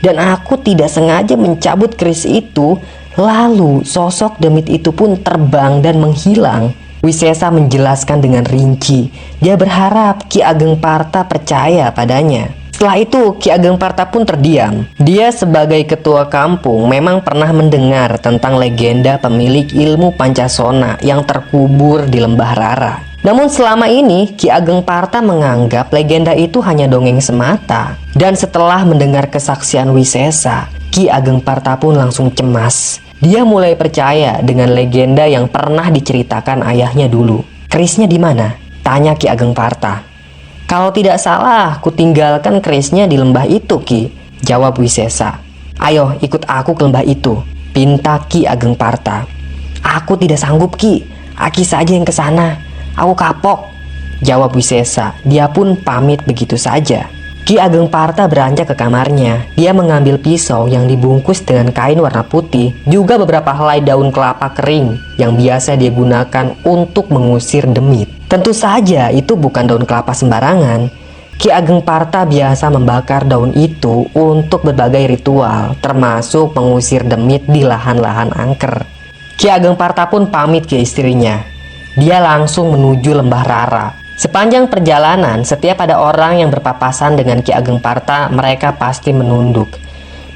Dan aku tidak sengaja mencabut keris itu. Lalu sosok demit itu pun terbang dan menghilang." Wisesa menjelaskan dengan rinci. Dia berharap Ki Ageng Parta percaya padanya. Setelah itu Ki Ageng Parta pun terdiam. Dia sebagai ketua kampung memang pernah mendengar tentang legenda pemilik ilmu Pancasona yang terkubur di lembah Rara. Namun selama ini Ki Ageng Parta menganggap legenda itu hanya dongeng semata. Dan setelah mendengar kesaksian Wisesa, Ki Ageng Parta pun langsung cemas. Dia mulai percaya dengan legenda yang pernah diceritakan ayahnya dulu. "Kerisnya di mana?" tanya Ki Ageng Parta. "Kalau tidak salah, kutinggalkan kerisnya di lembah itu, Ki," jawab Wisesa. "Ayo ikut aku ke lembah itu," pinta Ki Ageng Parta. "Aku tidak sanggup, Ki. Aki saja yang ke sana. Aku kapok," jawab Wisesa. Dia pun pamit begitu saja. Ki Ageng Parta beranjak ke kamarnya. Dia mengambil pisau yang dibungkus dengan kain warna putih, juga beberapa helai daun kelapa kering yang biasa dia gunakan untuk mengusir demit. Tentu saja itu bukan daun kelapa sembarangan. Ki Ageng Parta biasa membakar daun itu untuk berbagai ritual, termasuk mengusir demit di lahan-lahan angker. Ki Ageng Parta pun pamit ke istrinya. Dia langsung menuju lembah Rara. Sepanjang perjalanan, setiap ada orang yang berpapasan dengan Ki Ageng Parta, mereka pasti menunduk.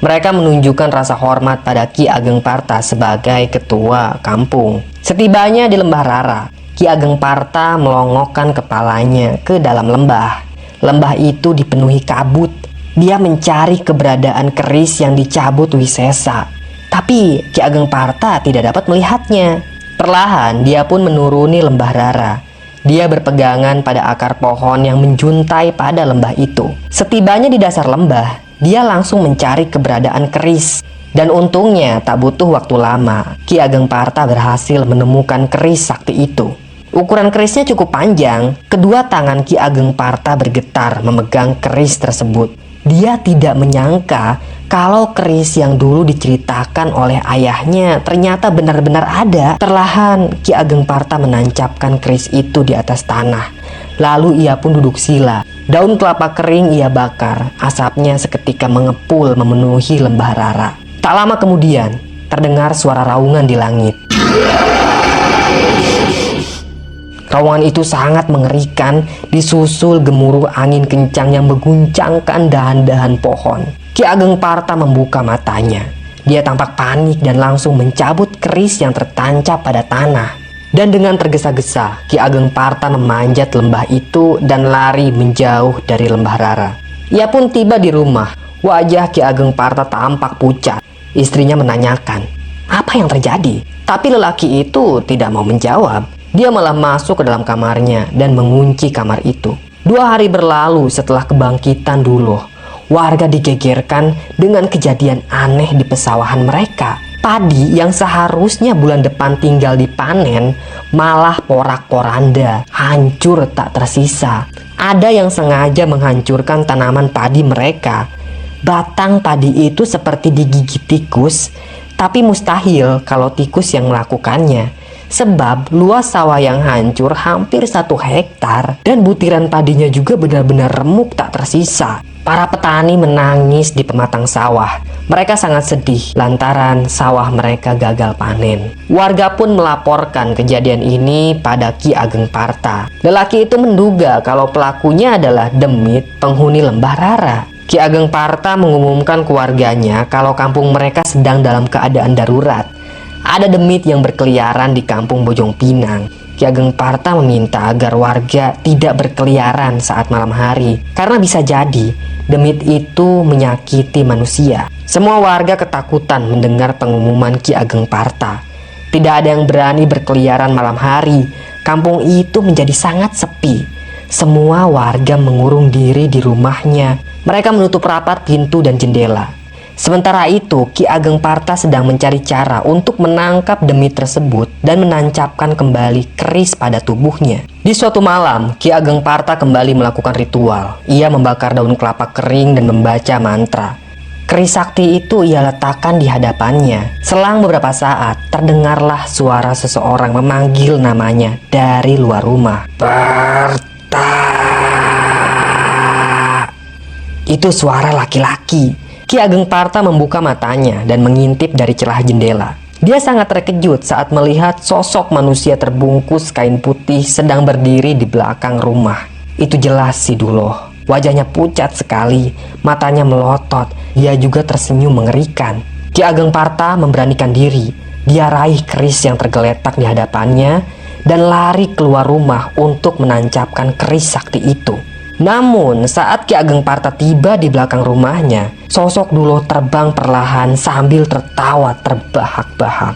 Mereka menunjukkan rasa hormat pada Ki Ageng Parta sebagai ketua kampung. Setibanya di lembah Rara, Ki Ageng Parta melongokkan kepalanya ke dalam lembah. Lembah itu dipenuhi kabut. Dia mencari keberadaan keris yang dicabut Wisesa. Tapi Ki Ageng Parta tidak dapat melihatnya. Perlahan dia pun menuruni lembah Rara. Dia berpegangan pada akar pohon yang menjuntai pada lembah itu. Setibanya di dasar lembah, dia langsung mencari keberadaan keris. Dan untungnya tak butuh waktu lama, Ki Ageng Parta berhasil menemukan keris sakti itu. Ukuran kerisnya cukup panjang. Kedua tangan Ki Ageng Parta bergetar memegang keris tersebut. Dia tidak menyangka kalau keris yang dulu diceritakan oleh ayahnya ternyata benar-benar ada. Perlahan Ki Ageng Parta menancapkan keris itu di atas tanah. Lalu ia pun duduk sila. Daun kelapa kering ia bakar. Asapnya seketika mengepul memenuhi lembah Rara. Tak lama kemudian terdengar suara raungan di langit. Raungan itu sangat mengerikan, disusul gemuruh angin kencang yang mengguncangkan dahan-dahan pohon. Ki Ageng Parta membuka matanya. Dia tampak panik dan langsung mencabut keris yang tertancap pada tanah. Dan dengan tergesa-gesa, Ki Ageng Parta memanjat lembah itu dan lari menjauh dari lembah Rara. Ia pun tiba di rumah. Wajah Ki Ageng Parta tampak pucat. Istrinya menanyakan, "Apa yang terjadi?" Tapi lelaki itu tidak mau menjawab. Dia malah masuk ke dalam kamarnya dan mengunci kamar itu. 2 hari berlalu setelah kebangkitan Duloh. Warga digegerkan dengan kejadian aneh di pesawahan mereka. Padi yang seharusnya bulan depan tinggal dipanen malah porak-poranda, hancur tak tersisa. Ada yang sengaja menghancurkan tanaman padi mereka. Batang padi itu seperti digigit tikus, tapi mustahil kalau tikus yang melakukannya. Sebab luas sawah yang hancur hampir 1 hektar dan butiran padinya juga benar-benar remuk tak tersisa. Para petani menangis di pematang sawah. Mereka sangat sedih lantaran sawah mereka gagal panen. Warga pun melaporkan kejadian ini pada Ki Ageng Parta. Lelaki itu menduga kalau pelakunya adalah demit penghuni Lembah Rara. Ki Ageng Parta mengumumkan ke warganya kalau kampung mereka sedang dalam keadaan darurat. Ada demit yang berkeliaran di kampung Bojong Pinang. Ki Ageng Parta meminta agar warga tidak berkeliaran saat malam hari karena bisa jadi demit itu menyakiti manusia. Semua warga ketakutan mendengar pengumuman Ki Ageng Parta. Tidak ada yang berani berkeliaran malam hari. Kampung itu menjadi sangat sepi. Semua warga mengurung diri di rumahnya. Mereka menutup rapat pintu dan jendela. Sementara itu, Ki Ageng Parta sedang mencari cara untuk menangkap demit tersebut dan menancapkan kembali keris pada tubuhnya. Di suatu malam, Ki Ageng Parta kembali melakukan ritual. Ia membakar daun kelapa kering dan membaca mantra. Keris sakti itu ia letakkan di hadapannya. Selang beberapa saat, terdengarlah suara seseorang memanggil namanya dari luar rumah. Parta. Itu suara laki-laki. Ki Ageng Parta membuka matanya dan mengintip dari celah jendela. Dia sangat terkejut saat melihat sosok manusia terbungkus kain putih sedang berdiri di belakang rumah. Itu jelas si Duloh. Wajahnya pucat sekali, matanya melotot. Dia juga tersenyum mengerikan. Ki Ageng Parta memberanikan diri. Dia raih keris yang tergeletak di hadapannya dan lari keluar rumah untuk menancapkan keris sakti itu. Namun saat Ki Ageng Parta tiba di belakang rumahnya, sosok Duloh terbang perlahan sambil tertawa terbahak-bahak.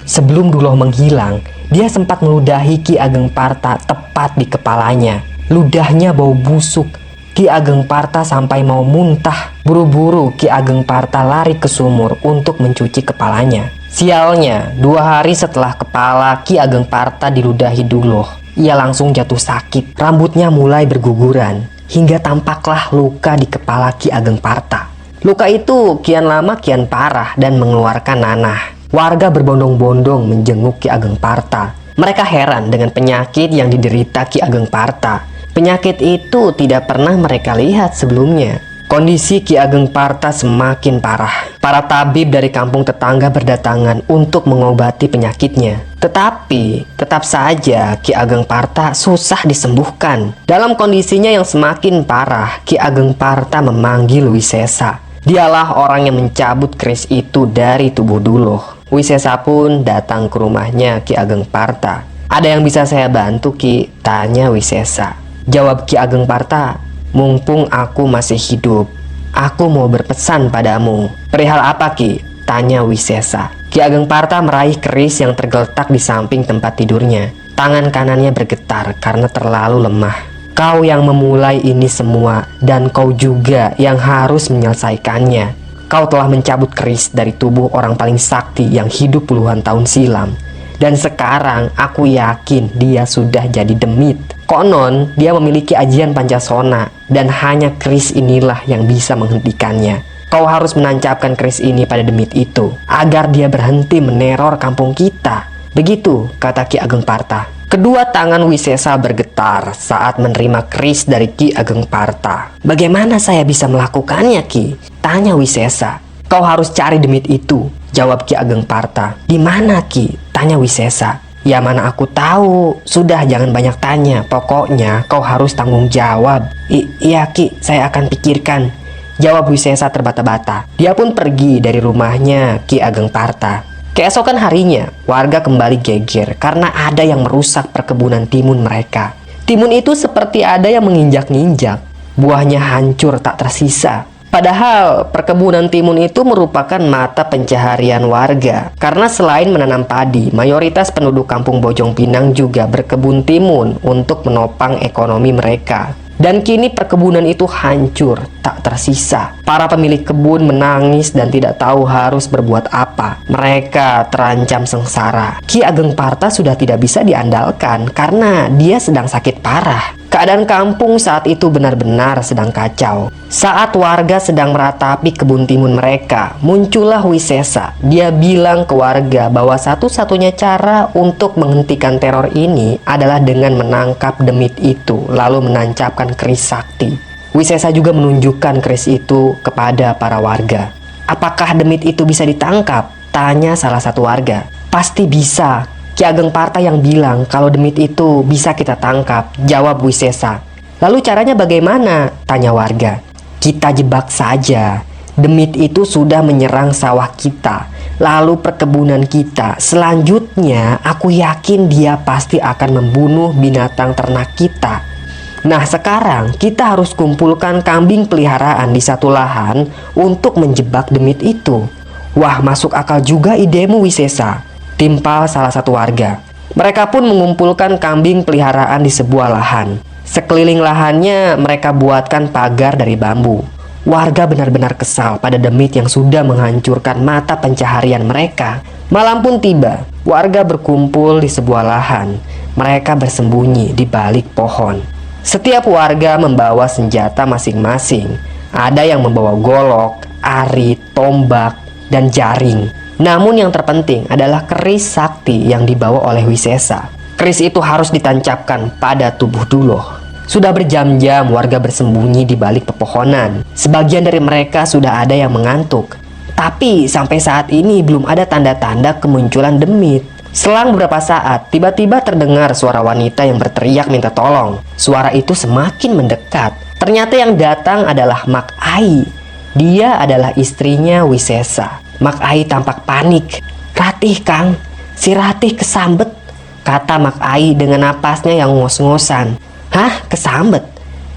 Sebelum Duloh menghilang, dia sempat meludahi Ki Ageng Parta tepat di kepalanya. Ludahnya bau busuk. Ki Ageng Parta sampai mau muntah. Buru-buru Ki Ageng Parta lari ke sumur untuk mencuci kepalanya. Sialnya, 2 hari setelah kepala Ki Ageng Parta diludahi Duloh, ia langsung jatuh sakit. Rambutnya mulai berguguran, hingga tampaklah luka di kepala Ki Ageng Parta. Luka itu kian lama kian parah dan mengeluarkan nanah. Warga berbondong-bondong menjenguk Ki Ageng Parta. Mereka heran dengan penyakit yang diderita Ki Ageng Parta. Penyakit itu tidak pernah mereka lihat sebelumnya. Kondisi Ki Ageng Parta semakin parah. Para tabib dari kampung tetangga berdatangan untuk mengobati penyakitnya. Tetapi, tetap saja Ki Ageng Parta susah disembuhkan. Dalam kondisinya yang semakin parah, Ki Ageng Parta memanggil Wisesa. Dialah orang yang mencabut keris itu dari tubuh Duloh. Wisesa pun datang ke rumahnya Ki Ageng Parta. "Ada yang bisa saya bantu, Ki?" tanya Wisesa. Jawab Ki Ageng Parta, "Mumpung aku masih hidup, aku mau berpesan padamu." "Perihal apa, Ki?" tanya Wisesa. Ki Ageng Parta meraih keris yang tergeletak di samping tempat tidurnya. Tangan kanannya bergetar karena terlalu lemah. "Kau yang memulai ini semua dan kau juga yang harus menyelesaikannya. Kau telah mencabut keris dari tubuh orang paling sakti yang hidup puluhan tahun silam. Dan sekarang aku yakin dia sudah jadi demit. Konon dia memiliki ajian Pancasona dan hanya keris inilah yang bisa menghentikannya. Kau harus menancapkan keris ini pada demit itu agar dia berhenti meneror kampung kita." Begitu kata Ki Ageng Parta. Kedua tangan Wisesa bergetar saat menerima keris dari Ki Ageng Parta. "Bagaimana saya bisa melakukannya, Ki?" tanya Wisesa. "Kau harus cari demit itu," jawab Ki Ageng Parta. "Di mana, Ki?" tanya Wisesa. "Ya mana aku tahu. Sudah jangan banyak tanya. Pokoknya kau harus tanggung jawab." Iya, Ki, saya akan pikirkan," jawab Wisesa terbata-bata. Dia pun pergi dari rumahnya Ki Ageng Parta. Keesokan harinya, warga kembali geger karena ada yang merusak perkebunan timun mereka. Timun itu seperti ada yang menginjak-ninjak. Buahnya hancur tak tersisa. Padahal perkebunan timun itu merupakan mata pencaharian warga. Karena selain menanam padi, mayoritas penduduk kampung Bojong Pinang juga berkebun timun untuk menopang ekonomi mereka. Dan kini perkebunan itu hancur, tak tersisa. Para pemilik kebun menangis dan tidak tahu harus berbuat apa. Mereka terancam sengsara. Ki Ageng Parta sudah tidak bisa diandalkan karena dia sedang sakit parah. Keadaan kampung saat itu benar-benar sedang kacau. Saat warga sedang meratapi kebun timun mereka, muncullah Wisesa. Dia bilang ke warga bahwa satu-satunya cara untuk menghentikan teror ini adalah dengan menangkap demit itu, lalu menancapkan keris sakti. Wisesa juga menunjukkan keris itu kepada para warga. Apakah demit itu bisa ditangkap? Tanya salah satu warga. Pasti bisa. Ki Ageng Parta yang bilang kalau demit itu bisa kita tangkap, jawab Wisesa. Lalu caranya bagaimana? Tanya warga. Kita jebak saja. Demit itu sudah menyerang sawah kita, lalu perkebunan kita. Selanjutnya aku yakin dia pasti akan membunuh binatang ternak kita. Nah sekarang kita harus kumpulkan kambing peliharaan di satu lahan untuk menjebak demit itu. Wah, masuk akal juga idemu Wisesa, timpal salah satu warga. Mereka pun mengumpulkan kambing peliharaan di sebuah lahan. Sekeliling lahannya mereka buatkan pagar dari bambu. Warga benar-benar kesal pada demit yang sudah menghancurkan mata pencaharian mereka. Malam pun tiba. Warga berkumpul di sebuah lahan. Mereka bersembunyi di balik pohon. Setiap warga membawa senjata masing-masing. Ada yang membawa golok, arit, tombak, dan jaring. Namun yang terpenting adalah keris sakti yang dibawa oleh Wisesa. Keris itu harus ditancapkan pada tubuh Duloh. Sudah berjam-jam warga bersembunyi di balik pepohonan. Sebagian dari mereka sudah ada yang mengantuk. Tapi sampai saat ini belum ada tanda-tanda kemunculan demit. Selang beberapa saat, tiba-tiba terdengar suara wanita yang berteriak minta tolong. Suara itu semakin mendekat. Ternyata yang datang adalah Mak Ai. Dia adalah istrinya Wisesa. Mak Ai tampak panik. "Ratih, Kang, si Ratih kesambet," kata Mak Ai dengan napasnya yang ngos-ngosan. "Hah, kesambet?"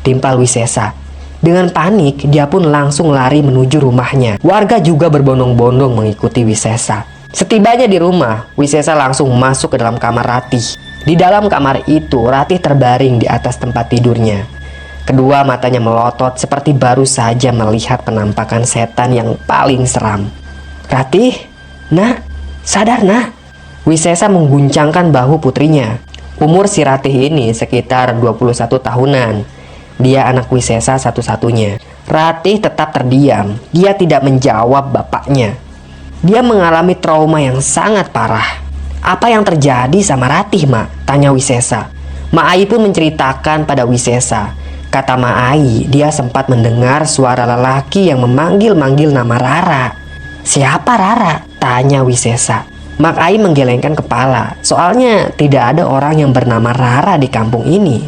timpal Wisesa. Dengan panik, dia pun langsung lari menuju rumahnya. Warga juga berbondong-bondong mengikuti Wisesa. Setibanya di rumah, Wisesa langsung masuk ke dalam kamar Ratih. Di dalam kamar itu, Ratih terbaring di atas tempat tidurnya. Kedua matanya melotot seperti baru saja melihat penampakan setan yang paling seram. "Ratih, nak, sadar nak." Wisesa mengguncangkan bahu putrinya. Umur si Ratih ini sekitar 21 tahunan. Dia anak Wisesa satu-satunya. Ratih tetap terdiam. Dia tidak menjawab bapaknya. Dia mengalami trauma yang sangat parah. "Apa yang terjadi sama Ratih, Mak?" tanya Wisesa. Mak Ai pun menceritakan pada Wisesa. Kata Mak Ai, dia sempat mendengar suara lelaki yang memanggil-manggil nama Rara. "Siapa Rara?" tanya Wisesa. Mak Ai menggelengkan kepala. Soalnya tidak ada orang yang bernama Rara di kampung ini.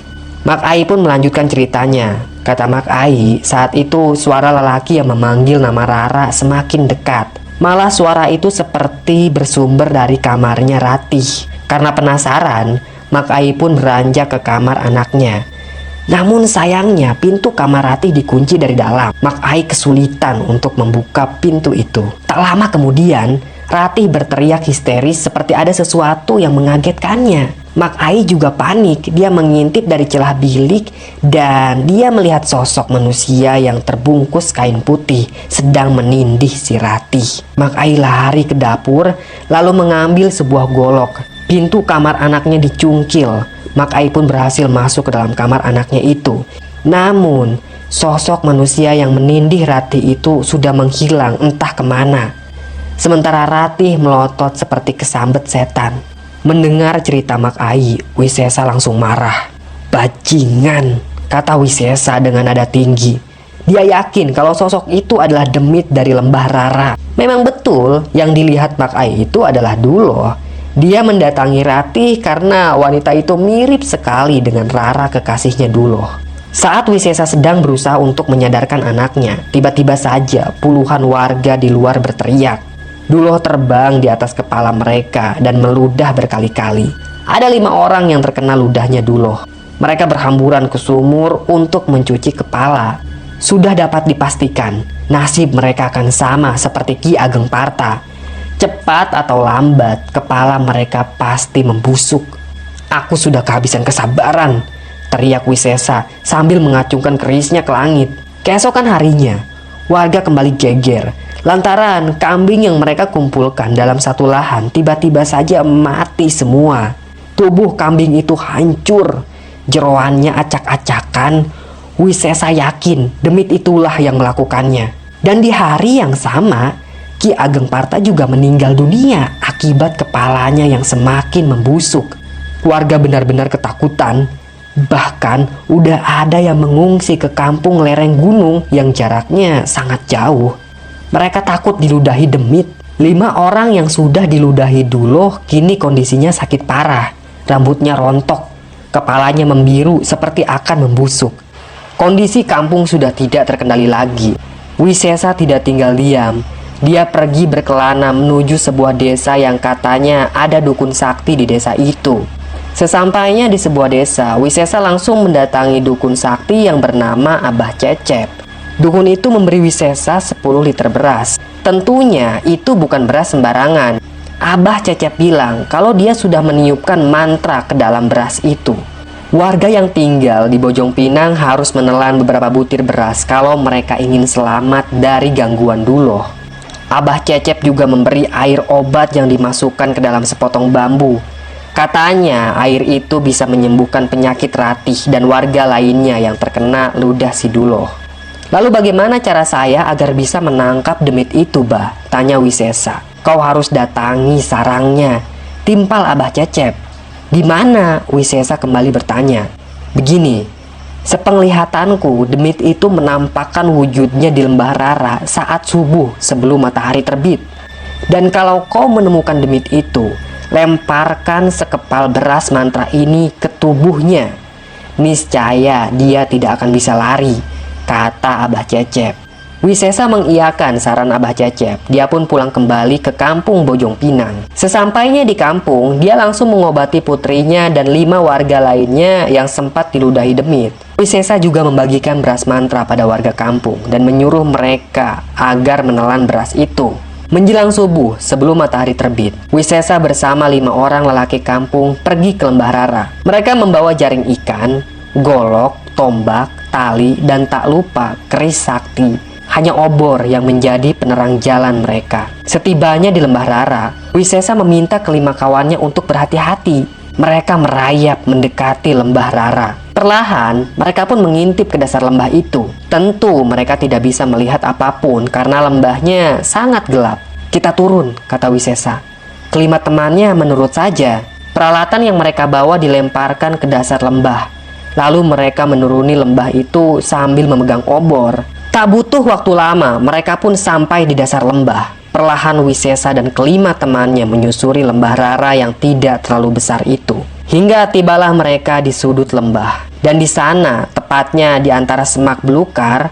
Mak Ai pun melanjutkan ceritanya. Kata Mak Ai, saat itu suara lelaki yang memanggil nama Rara semakin dekat. Malah suara itu seperti bersumber dari kamarnya Ratih. Karena penasaran, Mak Ai pun beranjak ke kamar anaknya. Namun sayangnya pintu kamar Ratih dikunci dari dalam. Mak Ai kesulitan untuk membuka pintu itu. Tak lama kemudian, Ratih berteriak histeris seperti ada sesuatu yang mengagetkannya. Mak Ai juga panik. Dia mengintip dari celah bilik dan dia melihat sosok manusia yang terbungkus kain putih sedang menindih si Ratih. Mak Ai lari ke dapur lalu mengambil sebuah golok. Pintu kamar anaknya dicungkil. Mak Ai pun berhasil masuk ke dalam kamar anaknya itu. Namun sosok manusia yang menindih Ratih itu sudah menghilang entah kemana. Sementara Ratih melotot seperti kesambet setan. Mendengar cerita Mak Ai, Wisesa langsung marah. "Bajingan," kata Wisesa dengan nada tinggi. Dia yakin kalau sosok itu adalah demit dari lembah Rara. Memang betul yang dilihat Mak Ai itu adalah Duloh. Dia mendatangi Ratih karena wanita itu mirip sekali dengan Rara kekasihnya Duloh. Saat Wisesa sedang berusaha untuk menyadarkan anaknya, tiba-tiba saja puluhan warga di luar berteriak. Duloh terbang di atas kepala mereka dan meludah berkali-kali. Ada 5 orang yang terkena ludahnya Duloh. Mereka berhamburan ke sumur untuk mencuci kepala. Sudah dapat dipastikan nasib mereka akan sama seperti Ki Ageng Parta. Cepat atau lambat, kepala mereka pasti membusuk. "Aku sudah kehabisan kesabaran," teriak Wisesa sambil mengacungkan kerisnya ke langit. Keesokan harinya, warga kembali geger. Lantaran kambing yang mereka kumpulkan dalam satu lahan tiba-tiba saja mati semua. Tubuh kambing itu hancur. Jeroannya acak-acakan. Wisesa yakin demit itulah yang melakukannya. Dan di hari yang sama, Ki Ageng Parta juga meninggal dunia akibat kepalanya yang semakin membusuk. Warga benar-benar ketakutan. Bahkan udah ada yang mengungsi ke kampung lereng gunung yang jaraknya sangat jauh. Mereka takut diludahi demit. 5 orang yang sudah diludahi Duloh kini kondisinya sakit parah. Rambutnya rontok, kepalanya membiru seperti akan membusuk. Kondisi kampung sudah tidak terkendali lagi. Wisesa tidak tinggal diam. Dia pergi berkelana menuju sebuah desa yang katanya ada dukun sakti di desa itu. Sesampainya di sebuah desa, Wisesa langsung mendatangi dukun sakti yang bernama Abah Cecep. Dukun itu memberi Wisesa 10 liter beras. Tentunya itu bukan beras sembarangan. Abah Cecep bilang kalau dia sudah meniupkan mantra ke dalam beras itu. Warga yang tinggal di Bojong Pinang harus menelan beberapa butir beras kalau mereka ingin selamat dari gangguan Duloh. Abah Cecep juga memberi air obat yang dimasukkan ke dalam sepotong bambu. Katanya air itu bisa menyembuhkan penyakit Ratih dan warga lainnya yang terkena ludah si Duloh. Lalu bagaimana cara saya agar bisa menangkap demit itu, Bah? Tanya Wisesa. Kau harus datangi sarangnya, timpal Abah Cecep. Di mana? Wisesa kembali bertanya. Begini, sepenglihatanku demit itu menampakkan wujudnya di Lembah Rara saat subuh sebelum matahari terbit. Dan kalau kau menemukan demit itu, lemparkan sekepal beras mantra ini ke tubuhnya. Niscaya dia tidak akan bisa lari, kata Abah Cecep. Wisesa mengiyakan saran Abah Cecep. Dia pun pulang kembali ke kampung Bojong Pinang. Sesampainya di kampung, dia langsung mengobati putrinya dan 5 warga lainnya yang sempat diludahi demit. Wisesa juga membagikan beras mantra pada warga kampung dan menyuruh mereka agar menelan beras itu. Menjelang subuh sebelum matahari terbit, Wisesa bersama 5 orang lelaki kampung pergi ke Lembah Rara. Mereka membawa jaring ikan, golok, tombak, tali, dan tak lupa keris sakti. Hanya obor yang menjadi penerang jalan mereka. Setibanya di Lembah Rara, Wisesa meminta ke-5 kawannya untuk berhati-hati. Mereka merayap mendekati Lembah Rara. Perlahan, mereka pun mengintip ke dasar lembah itu. Tentu mereka tidak bisa melihat apapun karena lembahnya sangat gelap. Kita turun, kata Wisesa. Ke-5 temannya menurut saja. Peralatan yang mereka bawa dilemparkan ke dasar lembah. Lalu mereka menuruni lembah itu sambil memegang obor. Tak butuh waktu lama, mereka pun sampai di dasar lembah. Perlahan Wisesa dan ke-5 temannya menyusuri Lembah Rara yang tidak terlalu besar itu. Hingga tibalah mereka di sudut lembah. Dan di sana, tepatnya di antara semak belukar,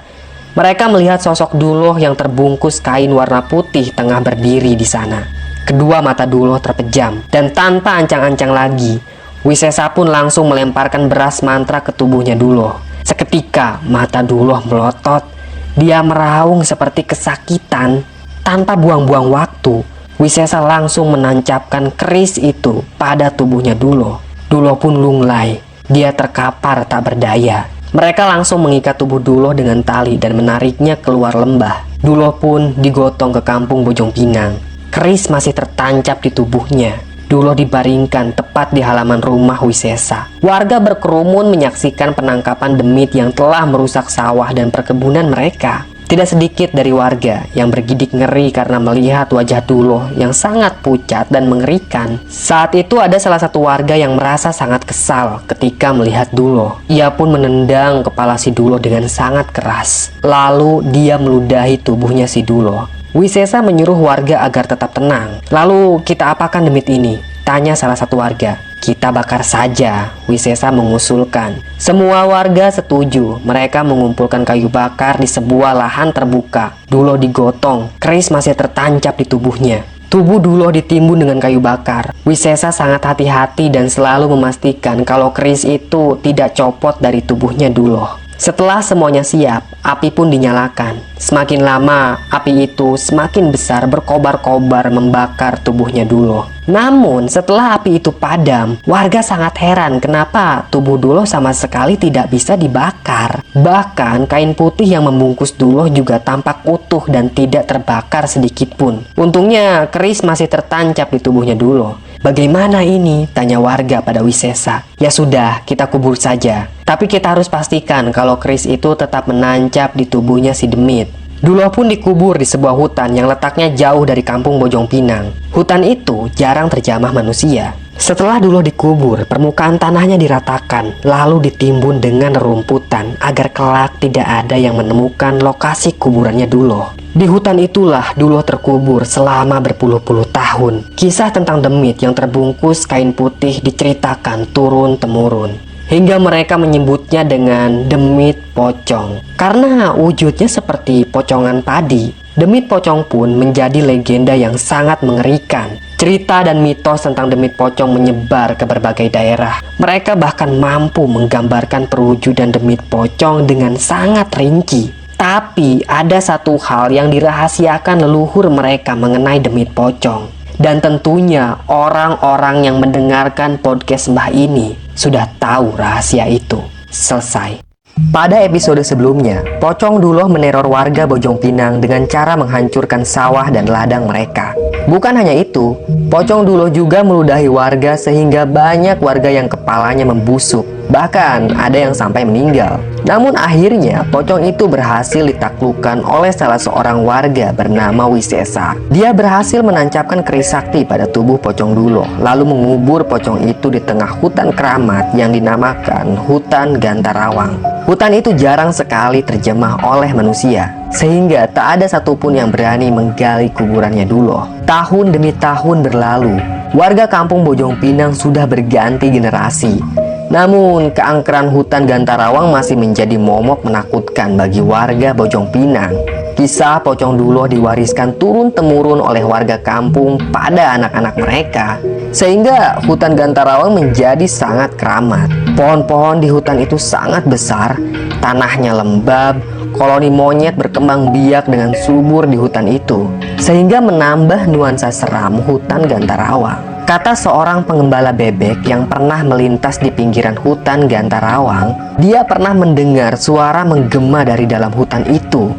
mereka melihat sosok Duloh yang terbungkus kain warna putih tengah berdiri di sana. Kedua mata Duloh terpejam, dan tanpa ancang-ancang lagi, Wisesa pun langsung melemparkan beras mantra ke tubuhnya Duloh. Seketika mata Duloh melotot. Dia meraung seperti kesakitan. Tanpa buang-buang waktu, Wisesa langsung menancapkan keris itu pada tubuhnya Duloh. Duloh pun lunglai. Dia terkapar tak berdaya. Mereka langsung mengikat tubuh Duloh dengan tali dan menariknya keluar lembah. Duloh pun digotong ke kampung Bojong Pinang. Keris masih tertancap di tubuhnya. Duloh dibaringkan tepat di halaman rumah Wisesa. Warga berkerumun menyaksikan penangkapan demit yang telah merusak sawah dan perkebunan mereka. Tidak sedikit dari warga yang bergidik ngeri karena melihat wajah Duloh yang sangat pucat dan mengerikan. Saat itu ada salah satu warga yang merasa sangat kesal ketika melihat Duloh. Ia pun menendang kepala si Duloh dengan sangat keras. Lalu dia meludahi tubuhnya si Duloh. Wisesa menyuruh warga agar tetap tenang. Lalu kita apakan demit ini? Tanya salah satu warga. Kita bakar saja, Wisesa mengusulkan. Semua warga setuju. Mereka mengumpulkan kayu bakar di sebuah lahan terbuka. Duloh digotong, keris masih tertancap di tubuhnya. Tubuh Duloh ditimbun dengan kayu bakar. Wisesa sangat hati-hati dan selalu memastikan kalau keris itu tidak copot dari tubuhnya Duloh. Setelah semuanya siap, api pun dinyalakan. Semakin lama, api itu semakin besar berkobar-kobar membakar tubuhnya Duloh. Namun, setelah api itu padam, warga sangat heran kenapa tubuh Duloh sama sekali tidak bisa dibakar. Bahkan, kain putih yang membungkus Duloh juga tampak utuh dan tidak terbakar sedikit pun. Untungnya, keris masih tertancap di tubuhnya Duloh. "Bagaimana ini?" tanya warga pada Wisesa. "Ya sudah, kita kubur saja. Tapi kita harus pastikan kalau keris itu tetap menancap di tubuhnya si Demit." Duloh pun dikubur di sebuah hutan yang letaknya jauh dari kampung Bojong Pinang. Hutan itu jarang terjamah manusia. Setelah Duloh dikubur, permukaan tanahnya diratakan, lalu ditimbun dengan rerumputan agar kelak tidak ada yang menemukan lokasi kuburannya Duloh. Di hutan itulah Duloh terkubur selama berpuluh-puluh tahun. Kisah tentang Demit yang terbungkus kain putih diceritakan turun-temurun, hingga mereka menyebutnya dengan Demit Pocong. Karena wujudnya seperti pocongan padi, Demit Pocong pun menjadi legenda yang sangat mengerikan. Cerita dan mitos tentang Demit Pocong menyebar ke berbagai daerah. Mereka bahkan mampu menggambarkan perwujudan Demit Pocong dengan sangat rinci. Tapi ada satu hal yang dirahasiakan leluhur mereka mengenai Demit Pocong. Dan tentunya orang-orang yang mendengarkan podcast Mbah ini sudah tahu rahasia itu. Selesai. Pada episode sebelumnya, Pocong Duloh meneror warga Bojong Pinang dengan cara menghancurkan sawah dan ladang mereka. Bukan hanya itu, Pocong Duloh juga meludahi warga sehingga banyak warga yang kepalanya membusuk. Bahkan ada yang sampai meninggal. Namun akhirnya pocong itu berhasil ditaklukkan oleh salah seorang warga bernama Wisesa. Dia berhasil menancapkan keris sakti pada tubuh Pocong Duloh, lalu mengubur pocong itu di tengah hutan keramat yang dinamakan Hutan Gantarawang. Hutan itu jarang sekali terjamah oleh manusia, sehingga tak ada satupun yang berani menggali kuburannya Duloh. Tahun demi tahun berlalu, warga kampung Bojong Pinang sudah berganti generasi. Namun, keangkeran hutan Gantarawang masih menjadi momok menakutkan bagi warga Bojong Pinang. Kisah Pocong Duloh diwariskan turun-temurun oleh warga kampung pada anak-anak mereka, sehingga hutan Gantarawang menjadi sangat keramat. Pohon-pohon di hutan itu sangat besar, tanahnya lembab, koloni monyet berkembang biak dengan subur di hutan itu, sehingga menambah nuansa seram hutan Gantarawang. Kata seorang pengembala bebek yang pernah melintas di pinggiran hutan Gantarawang, dia pernah mendengar suara menggema dari dalam hutan itu.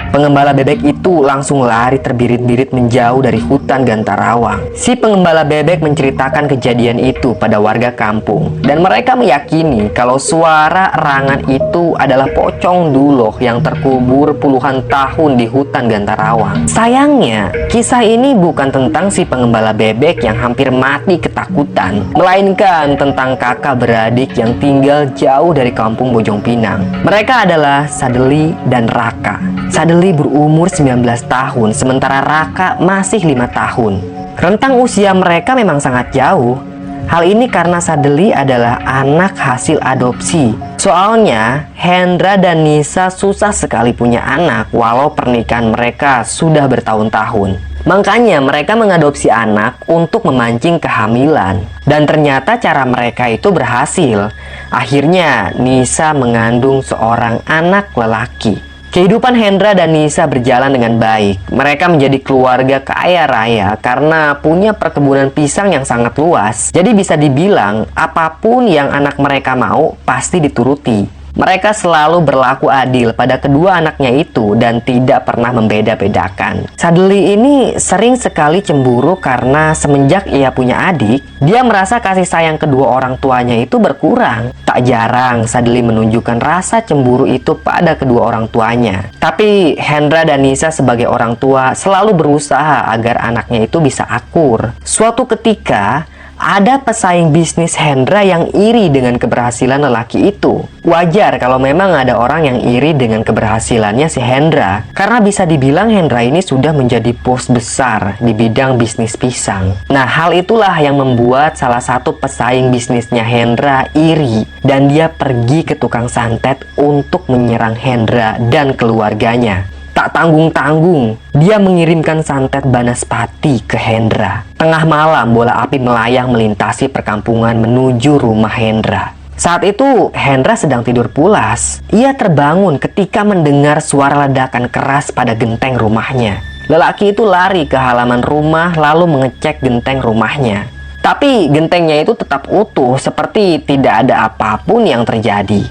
Pengembala bebek itu langsung lari terbirit-birit menjauh dari hutan Gantarawang. Si pengembala bebek menceritakan kejadian itu pada warga kampung, dan mereka meyakini kalau suara erangan itu adalah Pocong Duloh yang terkubur puluhan tahun di hutan Gantarawang. Sayangnya, kisah ini bukan tentang si pengembala bebek yang hampir mati ketakutan, melainkan tentang kakak beradik yang tinggal jauh dari kampung Bojong Pinang. Mereka adalah Sadeli dan Raka. Sadeli berumur 19 tahun, sementara Raka masih 5 tahun. Rentang usia mereka memang sangat jauh. Hal ini karena Sadeli adalah anak hasil adopsi. Soalnya, Hendra dan Nisa susah sekali punya anak walau pernikahan mereka sudah bertahun-tahun. Makanya mereka mengadopsi anak untuk memancing kehamilan. Dan ternyata cara mereka itu berhasil. Akhirnya, Nisa mengandung seorang anak lelaki. Kehidupan Hendra dan Nisa berjalan dengan baik. Mereka menjadi keluarga kaya raya karena punya perkebunan pisang yang sangat luas. Jadi bisa dibilang apapun yang anak mereka mau pasti dituruti. Mereka selalu berlaku adil pada kedua anaknya itu dan tidak pernah membeda-bedakan. Sadeli ini sering sekali cemburu karena semenjak ia punya adik, dia merasa kasih sayang kedua orang tuanya itu berkurang. Tak jarang Sadeli menunjukkan rasa cemburu itu pada kedua orang tuanya. Tapi Hendra dan Nisa sebagai orang tua selalu berusaha agar anaknya itu bisa akur. Suatu ketika, ada pesaing bisnis Hendra yang iri dengan keberhasilan lelaki itu. Wajar kalau memang ada orang yang iri dengan keberhasilannya si Hendra, karena bisa dibilang Hendra ini sudah menjadi bos besar di bidang bisnis pisang. Nah, hal itulah yang membuat salah satu pesaing bisnisnya Hendra iri, dan dia pergi ke tukang santet untuk menyerang Hendra dan keluarganya. Tak tanggung-tanggung, dia mengirimkan santet Banaspati ke Hendra. Tengah malam, bola api melayang melintasi perkampungan menuju rumah Hendra. Saat itu Hendra sedang tidur pulas. Ia terbangun ketika mendengar suara ledakan keras pada genteng rumahnya. Lelaki itu lari ke halaman rumah lalu mengecek genteng rumahnya. Tapi gentengnya itu tetap utuh seperti tidak ada apapun yang terjadi.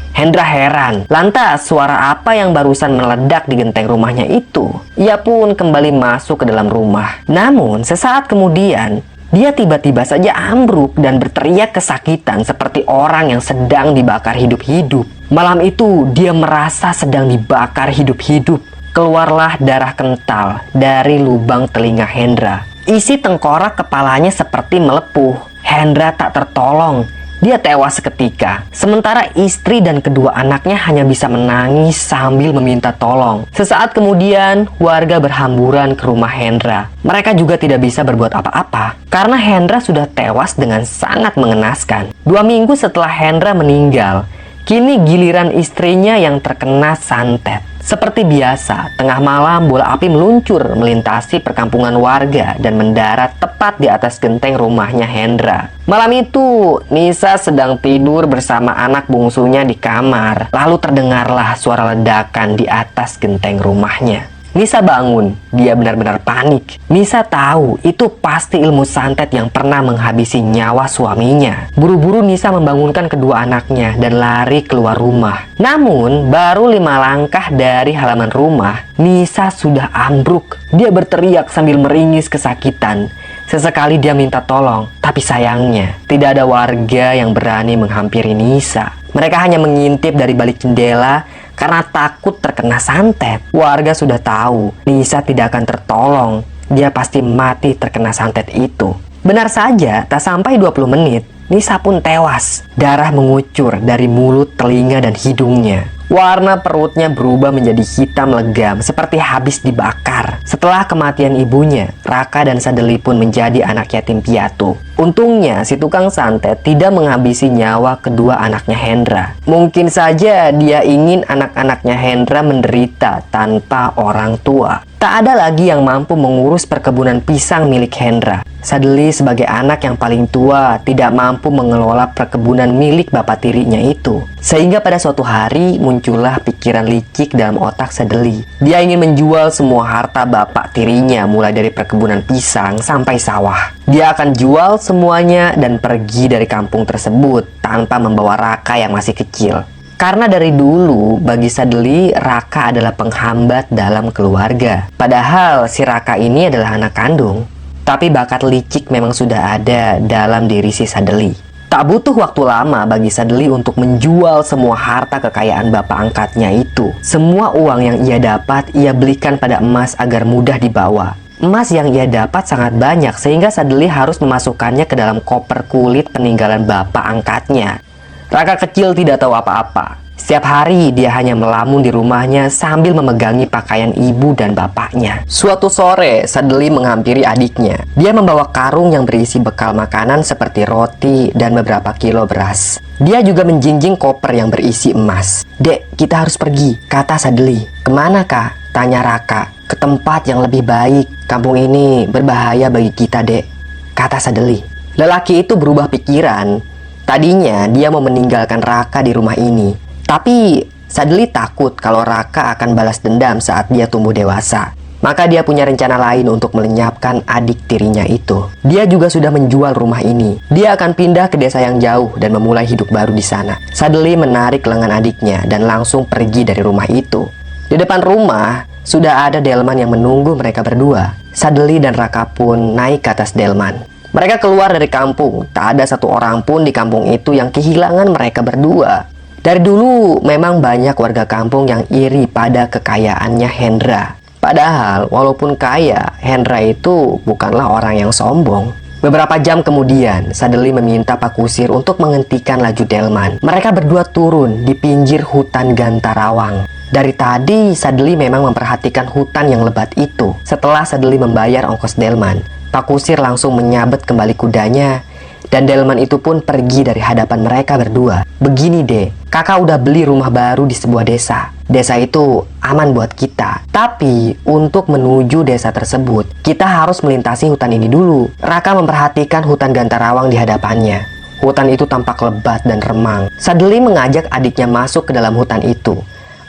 Hendra heran, lantas suara apa yang barusan meledak di genteng rumahnya itu? Ia pun kembali masuk ke dalam rumah. Namun sesaat kemudian, dia tiba-tiba saja ambruk dan berteriak kesakitan seperti orang yang sedang dibakar hidup-hidup. Malam itu dia merasa sedang dibakar hidup-hidup. Keluarlah darah kental dari lubang telinga Hendra. Isi tengkorak kepalanya seperti melepuh. Hendra tak tertolong. Dia tewas seketika. Sementara istri dan kedua anaknya hanya bisa menangis sambil meminta tolong. Sesaat kemudian, warga berhamburan ke rumah Hendra. Mereka juga tidak bisa berbuat apa-apa karena Hendra sudah tewas dengan sangat mengenaskan. 2 minggu setelah Hendra meninggal, kini giliran istrinya yang terkena santet. Seperti biasa, tengah malam bola api meluncur melintasi perkampungan warga dan mendarat tepat di atas genteng rumahnya Hendra. Malam itu, Nisa sedang tidur bersama anak bungsunya di kamar. Lalu terdengarlah suara ledakan di atas genteng rumahnya. Nisa bangun, dia benar-benar panik. Nisa tahu itu pasti ilmu santet yang pernah menghabisi nyawa suaminya. Buru-buru Nisa membangunkan kedua anaknya dan lari keluar rumah. Namun, baru 5 langkah dari halaman rumah, Nisa sudah ambruk. Dia berteriak sambil meringis kesakitan. Sesekali dia minta tolong, tapi sayangnya tidak ada warga yang berani menghampiri Nisa. Mereka hanya mengintip dari balik jendela karena takut terkena santet. Warga sudah tahu Nisa tidak akan tertolong. Dia pasti mati terkena santet itu. Benar saja, tak sampai 20 menit, Nisa pun tewas. Darah mengucur dari mulut, telinga, dan hidungnya. Warna perutnya berubah menjadi hitam legam seperti habis dibakar. Setelah kematian ibunya, Raka dan Sadeli pun menjadi anak yatim piatu. Untungnya si tukang santet tidak menghabisi nyawa kedua anaknya Hendra. Mungkin saja dia ingin anak-anaknya Hendra menderita tanpa orang tua. Tak ada lagi yang mampu mengurus perkebunan pisang milik Hendra. Sadeli sebagai anak yang paling tua tidak mampu mengelola perkebunan milik bapak tirinya itu. Sehingga pada suatu hari muncullah pikiran licik dalam otak Sadeli. Dia ingin menjual semua harta bapak tirinya mulai dari perkebunan pisang sampai sawah. Dia akan jual semuanya dan pergi dari kampung tersebut tanpa membawa Raka yang masih kecil. Karena dari dulu bagi Sadeli, Raka adalah penghambat dalam keluarga. Padahal si Raka ini adalah anak kandung. Tapi bakat licik memang sudah ada dalam diri si Sadeli. Tak butuh waktu lama bagi Sadeli untuk menjual semua harta kekayaan bapak angkatnya itu. Semua uang yang ia dapat, ia belikan pada emas agar mudah dibawa. Emas yang ia dapat sangat banyak sehingga Sadeli harus memasukkannya ke dalam koper kulit peninggalan bapak angkatnya. Raka kecil tidak tahu apa-apa. Setiap hari dia hanya melamun di rumahnya sambil memegangi pakaian ibu dan bapaknya. Suatu sore, Sadeli menghampiri adiknya. Dia membawa karung yang berisi bekal makanan seperti roti dan beberapa kilo beras. Dia juga menjinjing koper yang berisi emas. "Dek, kita harus pergi," kata Sadeli. "Kemana, Kak?" tanya Raka. "Ke tempat yang lebih baik. Kampung ini berbahaya bagi kita, Dek," kata Sadeli. Lelaki itu berubah pikiran. Tadinya dia mau meninggalkan Raka di rumah ini. Tapi Sadeli takut kalau Raka akan balas dendam saat dia tumbuh dewasa. Maka dia punya rencana lain untuk melenyapkan adik tirinya itu. Dia juga sudah menjual rumah ini. Dia akan pindah ke desa yang jauh dan memulai hidup baru di sana. Sadeli menarik lengan adiknya dan langsung pergi dari rumah itu. Di depan rumah sudah ada delman yang menunggu mereka berdua. Sadeli dan Raka pun naik ke atas delman. Mereka keluar dari kampung. Tak ada satu orang pun di kampung itu yang kehilangan mereka berdua. Dari dulu memang banyak warga kampung yang iri pada kekayaannya Hendra. Padahal walaupun kaya, Hendra itu bukanlah orang yang sombong. Beberapa jam kemudian, Sadeli meminta Pak Kusir untuk menghentikan laju delman. Mereka berdua turun di pinggir hutan Gantarawang. Dari tadi, Sadeli memang memperhatikan hutan yang lebat itu. Setelah Sadeli membayar ongkos delman, Pak Kusir langsung menyabet kembali kudanya dan delman itu pun pergi dari hadapan mereka berdua. "Begini deh, kakak udah beli rumah baru di sebuah desa. Desa itu aman buat kita. Tapi untuk menuju desa tersebut, kita harus melintasi hutan ini dulu." Raka memperhatikan hutan Gantarawang di hadapannya. Hutan itu tampak lebat dan remang. Sadeli mengajak adiknya masuk ke dalam hutan itu.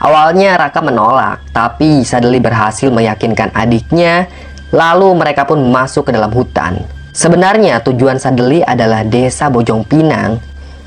Awalnya Raka menolak, tapi Sadeli berhasil meyakinkan adiknya. Lalu mereka pun masuk ke dalam hutan. Sebenarnya tujuan Sadeli adalah desa Bojong Pinang.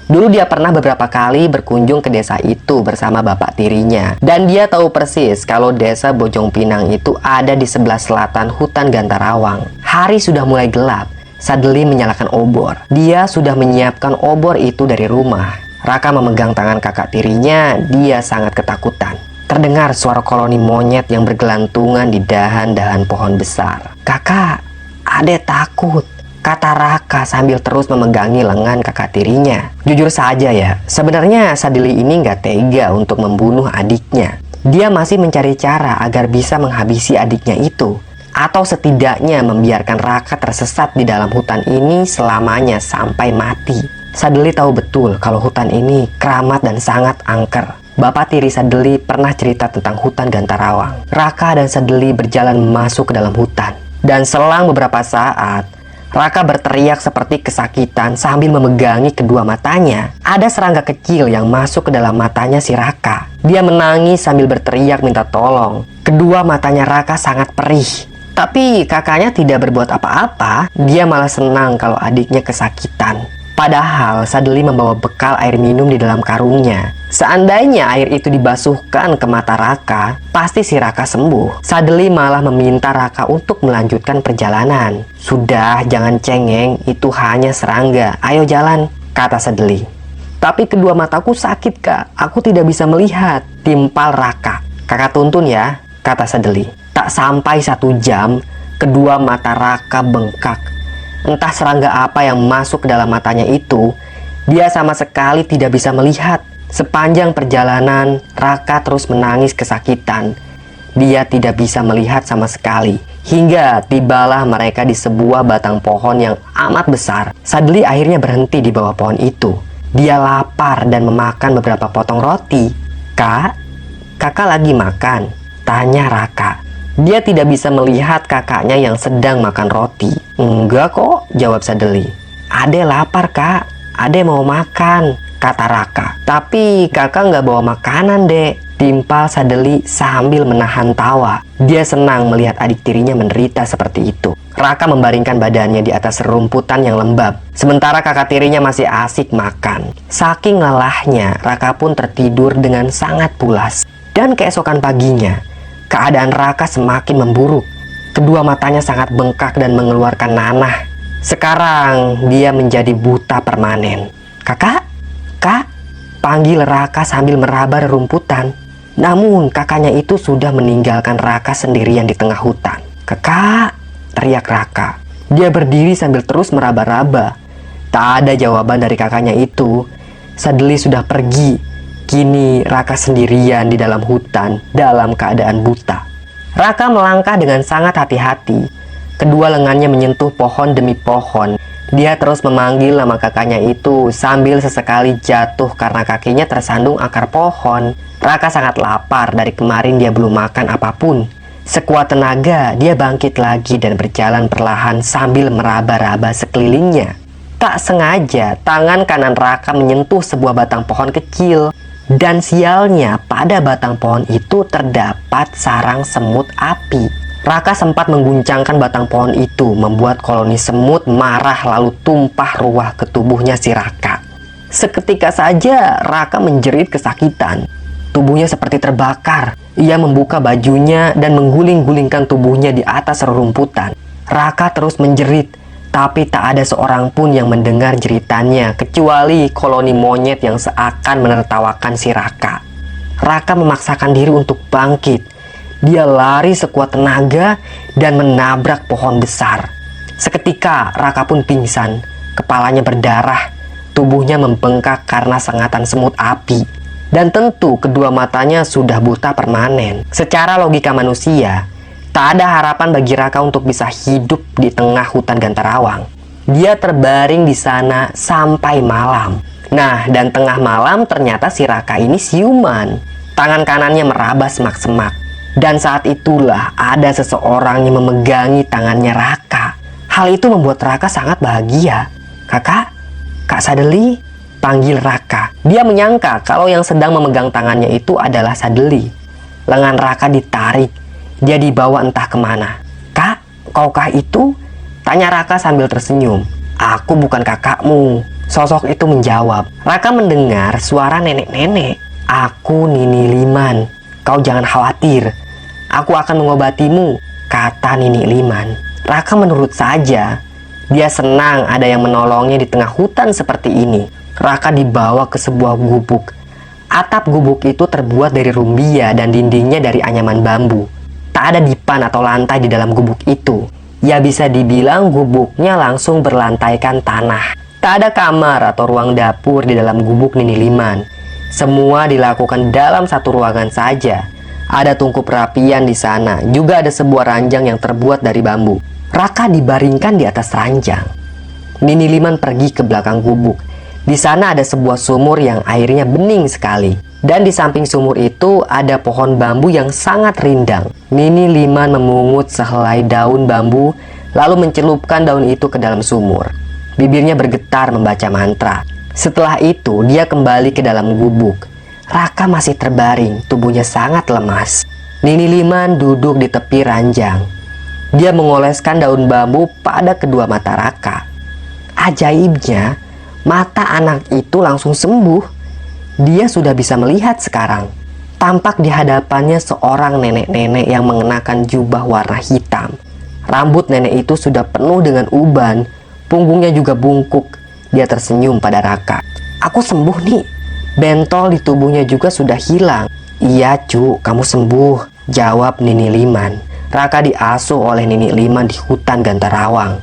Dulu dia pernah beberapa kali berkunjung ke desa itu bersama bapak tirinya. Dan dia tahu persis kalau desa Bojong Pinang itu ada di sebelah selatan hutan Gantarawang. Hari sudah mulai gelap. Sadeli menyalakan obor. Dia sudah menyiapkan obor itu dari rumah. Raka memegang tangan kakak tirinya. Dia sangat ketakutan. Terdengar suara koloni monyet yang bergelantungan di dahan-dahan pohon besar. "Kakak, Ade takut," kata Raka sambil terus memegangi lengan kakak tirinya. Jujur saja ya, sebenarnya Sadeli ini nggak tega untuk membunuh adiknya. Dia masih mencari cara agar bisa menghabisi adiknya itu. Atau setidaknya membiarkan Raka tersesat di dalam hutan ini selamanya sampai mati. Sadeli tahu betul kalau hutan ini keramat dan sangat angker. Bapak tiri Sadeli pernah cerita tentang hutan Gantarawang. Raka dan Sadeli berjalan masuk ke dalam hutan. Dan selang beberapa saat, Raka berteriak seperti kesakitan sambil memegangi kedua matanya. Ada serangga kecil yang masuk ke dalam matanya si Raka. Dia menangis sambil berteriak minta tolong. Kedua matanya Raka sangat perih. Tapi kakaknya tidak berbuat apa-apa. Dia malah senang kalau adiknya kesakitan. Padahal Sadeli membawa bekal air minum di dalam karungnya. Seandainya air itu dibasuhkan ke mata Raka, pasti si Raka sembuh. Sadeli malah meminta Raka untuk melanjutkan perjalanan. "Sudah, jangan cengeng, itu hanya serangga. Ayo jalan," kata Sadeli. "Tapi kedua mataku sakit, Kak. Aku tidak bisa melihat," timpal Raka. "Kakak tuntun ya," kata Sadeli. Tak sampai 1 jam, kedua mata Raka bengkak. Entah serangga apa yang masuk ke dalam matanya itu, dia sama sekali tidak bisa melihat. Sepanjang perjalanan, Raka terus menangis kesakitan. Dia tidak bisa melihat sama sekali. Hingga tibalah mereka di sebuah batang pohon yang amat besar. Sadeli akhirnya berhenti di bawah pohon itu. Dia lapar dan memakan beberapa potong roti. "Kak, kakak lagi makan?" tanya Raka. Dia tidak bisa melihat kakaknya yang sedang makan roti. "Enggak kok," jawab Sadeli. "Ade lapar, Kak. Ade mau makan," kata Raka. "Tapi kakak nggak bawa makanan, Dek," timpal Sadeli sambil menahan tawa. Dia senang melihat adik tirinya menderita seperti itu. Raka membaringkan badannya di atas rerumputan yang lembab. Sementara kakak tirinya masih asik makan. Saking lelahnya, Raka pun tertidur dengan sangat pulas. Dan keesokan paginya, keadaan Raka semakin memburuk. Kedua matanya sangat bengkak dan mengeluarkan nanah. Sekarang dia menjadi buta permanen. "Kakak, Kak," panggil Raka sambil meraba rerumputan. Namun kakaknya itu sudah meninggalkan Raka sendirian di tengah hutan. "Kakak," teriak Raka. Dia berdiri sambil terus meraba-raba. Tak ada jawaban dari kakaknya itu. Sadeli sudah pergi. Kini Raka sendirian di dalam hutan dalam keadaan buta. Raka melangkah dengan sangat hati-hati. Kedua lengannya menyentuh pohon demi pohon. Dia terus memanggil nama kakaknya itu sambil sesekali jatuh karena kakinya tersandung akar pohon. Raka sangat lapar, dari kemarin dia belum makan apapun. Sekuat tenaga dia bangkit lagi dan berjalan perlahan sambil meraba-raba sekelilingnya. Tak sengaja tangan kanan Raka menyentuh sebuah batang pohon kecil. Dan sialnya, pada batang pohon itu terdapat sarang semut api. Raka sempat mengguncangkan batang pohon itu, membuat koloni semut marah lalu tumpah ruah ke tubuhnya si Raka. Seketika saja Raka menjerit kesakitan. Tubuhnya seperti terbakar. Ia membuka bajunya dan mengguling-gulingkan tubuhnya di atas rerumputan. Raka terus menjerit. Tapi tak ada seorang pun yang mendengar jeritannya kecuali koloni monyet yang seakan menertawakan si Raka. Raka memaksakan diri untuk bangkit. Dia lari sekuat tenaga dan menabrak pohon besar. Seketika Raka pun pingsan. Kepalanya berdarah. Tubuhnya membengkak karena sengatan semut api. Dan tentu kedua matanya sudah buta permanen. Secara logika manusia, tak ada harapan bagi Raka untuk bisa hidup di tengah hutan Gantarawang. Dia terbaring di sana sampai malam. Nah, dan tengah malam ternyata si Raka ini siuman. Tangan kanannya meraba semak-semak. Dan saat itulah ada seseorang yang memegangi tangannya Raka. Hal itu membuat Raka sangat bahagia. "Kakak, Kak Sadeli, panggil Raka. Dia menyangka kalau yang sedang memegang tangannya itu adalah Sadeli. Lengan Raka ditarik. Dia dibawa entah kemana. Kak, kaukah itu? Tanya Raka sambil tersenyum. Aku bukan kakakmu. Sosok itu menjawab. Raka mendengar suara nenek-nenek. Aku Nini Liman. Kau jangan khawatir. Aku akan mengobatimu, kata Nini Liman. Raka menurut saja. Dia senang ada yang menolongnya di tengah hutan seperti ini. Raka dibawa ke sebuah gubuk. Atap gubuk itu terbuat dari rumbia dan dindingnya dari anyaman bambu. Tak ada dipan atau lantai di dalam gubuk itu. Ya bisa dibilang gubuknya langsung berlantaikan tanah. Tak ada kamar atau ruang dapur di dalam gubuk Nini Liman. Semua dilakukan dalam satu ruangan saja. Ada tungku perapian di sana. Juga ada sebuah ranjang yang terbuat dari bambu. Raka dibaringkan di atas ranjang. Nini Liman pergi ke belakang gubuk. Di sana ada sebuah sumur yang airnya bening sekali. Dan di samping sumur itu ada pohon bambu yang sangat rindang. Nini Liman memungut sehelai daun bambu, lalu mencelupkan daun itu ke dalam sumur. Bibirnya bergetar membaca mantra. Setelah itu dia kembali ke dalam gubuk. Raka masih terbaring, tubuhnya sangat lemas. Nini Liman duduk di tepi ranjang. Dia mengoleskan daun bambu pada kedua mata Raka. Ajaibnya, mata anak itu langsung sembuh. Dia sudah bisa melihat sekarang. Tampak di hadapannya seorang nenek-nenek yang mengenakan jubah warna hitam. Rambut nenek itu sudah penuh dengan uban. Punggungnya juga bungkuk. Dia tersenyum pada Raka. Aku sembuh nih. Bentol di tubuhnya juga sudah hilang. Iya cu, kamu sembuh, jawab Nini Liman. Raka diasuh oleh Nini Liman di hutan Gantarawang.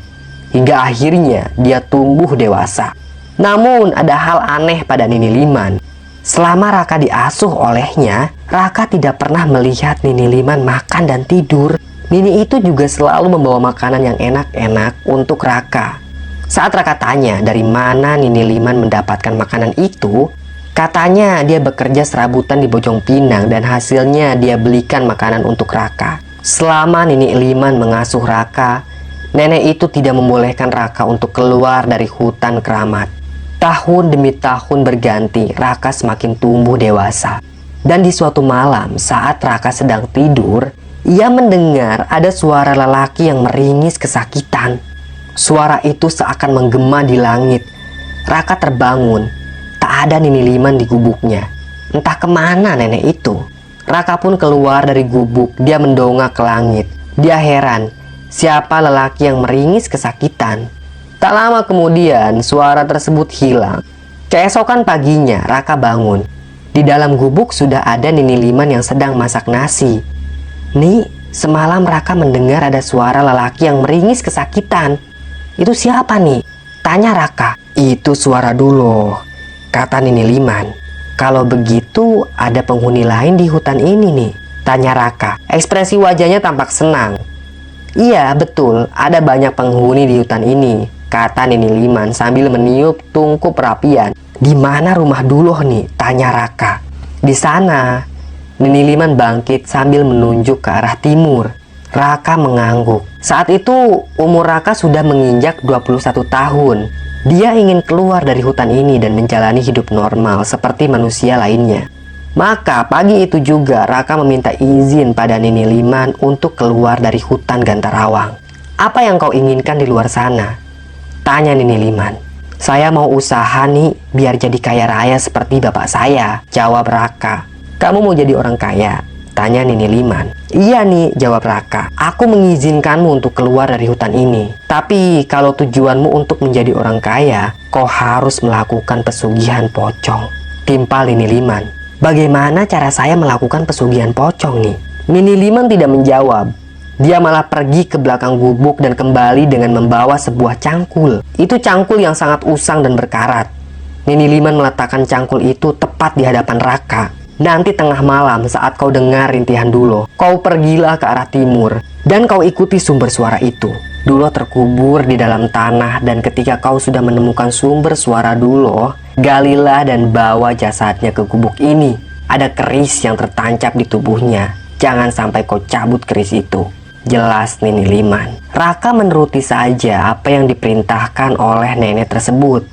Hingga akhirnya dia tumbuh dewasa. Namun ada hal aneh pada Nini Liman. Selama Raka diasuh olehnya, Raka tidak pernah melihat Nini Liman makan dan tidur. Nini itu juga selalu membawa makanan yang enak-enak untuk Raka. Saat Raka tanya dari mana Nini Liman mendapatkan makanan itu, katanya dia bekerja serabutan di Bojong Pinang dan hasilnya dia belikan makanan untuk Raka. Selama Nini Liman mengasuh Raka, nenek itu tidak membolehkan Raka untuk keluar dari hutan keramat. Tahun demi tahun berganti, Raka semakin tumbuh dewasa. Dan di suatu malam saat Raka sedang tidur, ia mendengar ada suara lelaki yang meringis kesakitan. Suara itu seakan menggema di langit. Raka terbangun. Tak ada Nini Liman di gubuknya. Entah kemana nenek itu. Raka pun keluar dari gubuk. Dia mendongak ke langit. Dia heran, siapa lelaki yang meringis kesakitan. Tak lama kemudian suara tersebut hilang. Keesokan paginya Raka bangun. Di dalam gubuk sudah ada Nini Liman yang sedang masak nasi. Nih, semalam Raka mendengar ada suara lelaki yang meringis kesakitan. Itu siapa nih? Tanya Raka. Itu suara Duloh, kata Nini Liman. Kalau begitu ada penghuni lain di hutan ini nih, tanya Raka. Ekspresi wajahnya tampak senang. Iya betul, ada banyak penghuni di hutan ini, kata Nini Liman sambil meniup tungku perapian. Di mana rumah Duloh nih? Tanya Raka. Di sana. Nini Liman bangkit sambil menunjuk ke arah timur. Raka mengangguk. Saat itu umur Raka sudah menginjak 21 tahun. Dia ingin keluar dari hutan ini dan menjalani hidup normal seperti manusia lainnya. Maka pagi itu juga Raka meminta izin pada Nini Liman untuk keluar dari hutan Gantarawang. Apa yang kau inginkan di luar sana? Tanya Nini Liman. Saya mau usaha nih biar jadi kaya raya seperti bapak saya, jawab Raka. Kamu mau jadi orang kaya? Tanya Nini Liman. Iya nih, jawab Raka. Aku mengizinkanmu untuk keluar dari hutan ini. Tapi kalau tujuanmu untuk menjadi orang kaya, kau harus melakukan pesugihan pocong, timpal Nini Liman. Bagaimana cara saya melakukan pesugihan pocong nih? Nini Liman tidak menjawab. Dia malah pergi ke belakang gubuk dan kembali dengan membawa sebuah cangkul. Itu cangkul yang sangat usang dan berkarat. Nini Liman meletakkan cangkul itu tepat di hadapan Raka. Nanti tengah malam saat kau dengar rintihan Duloh, kau pergilah ke arah timur dan kau ikuti sumber suara itu. Duloh terkubur di dalam tanah dan ketika kau sudah menemukan sumber suara Duloh, galilah dan bawa jasadnya ke gubuk ini. Ada keris yang tertancap di tubuhnya. Jangan sampai kau cabut keris itu, jelas Nini Liman. Raka menuruti saja apa yang diperintahkan oleh nenek tersebut.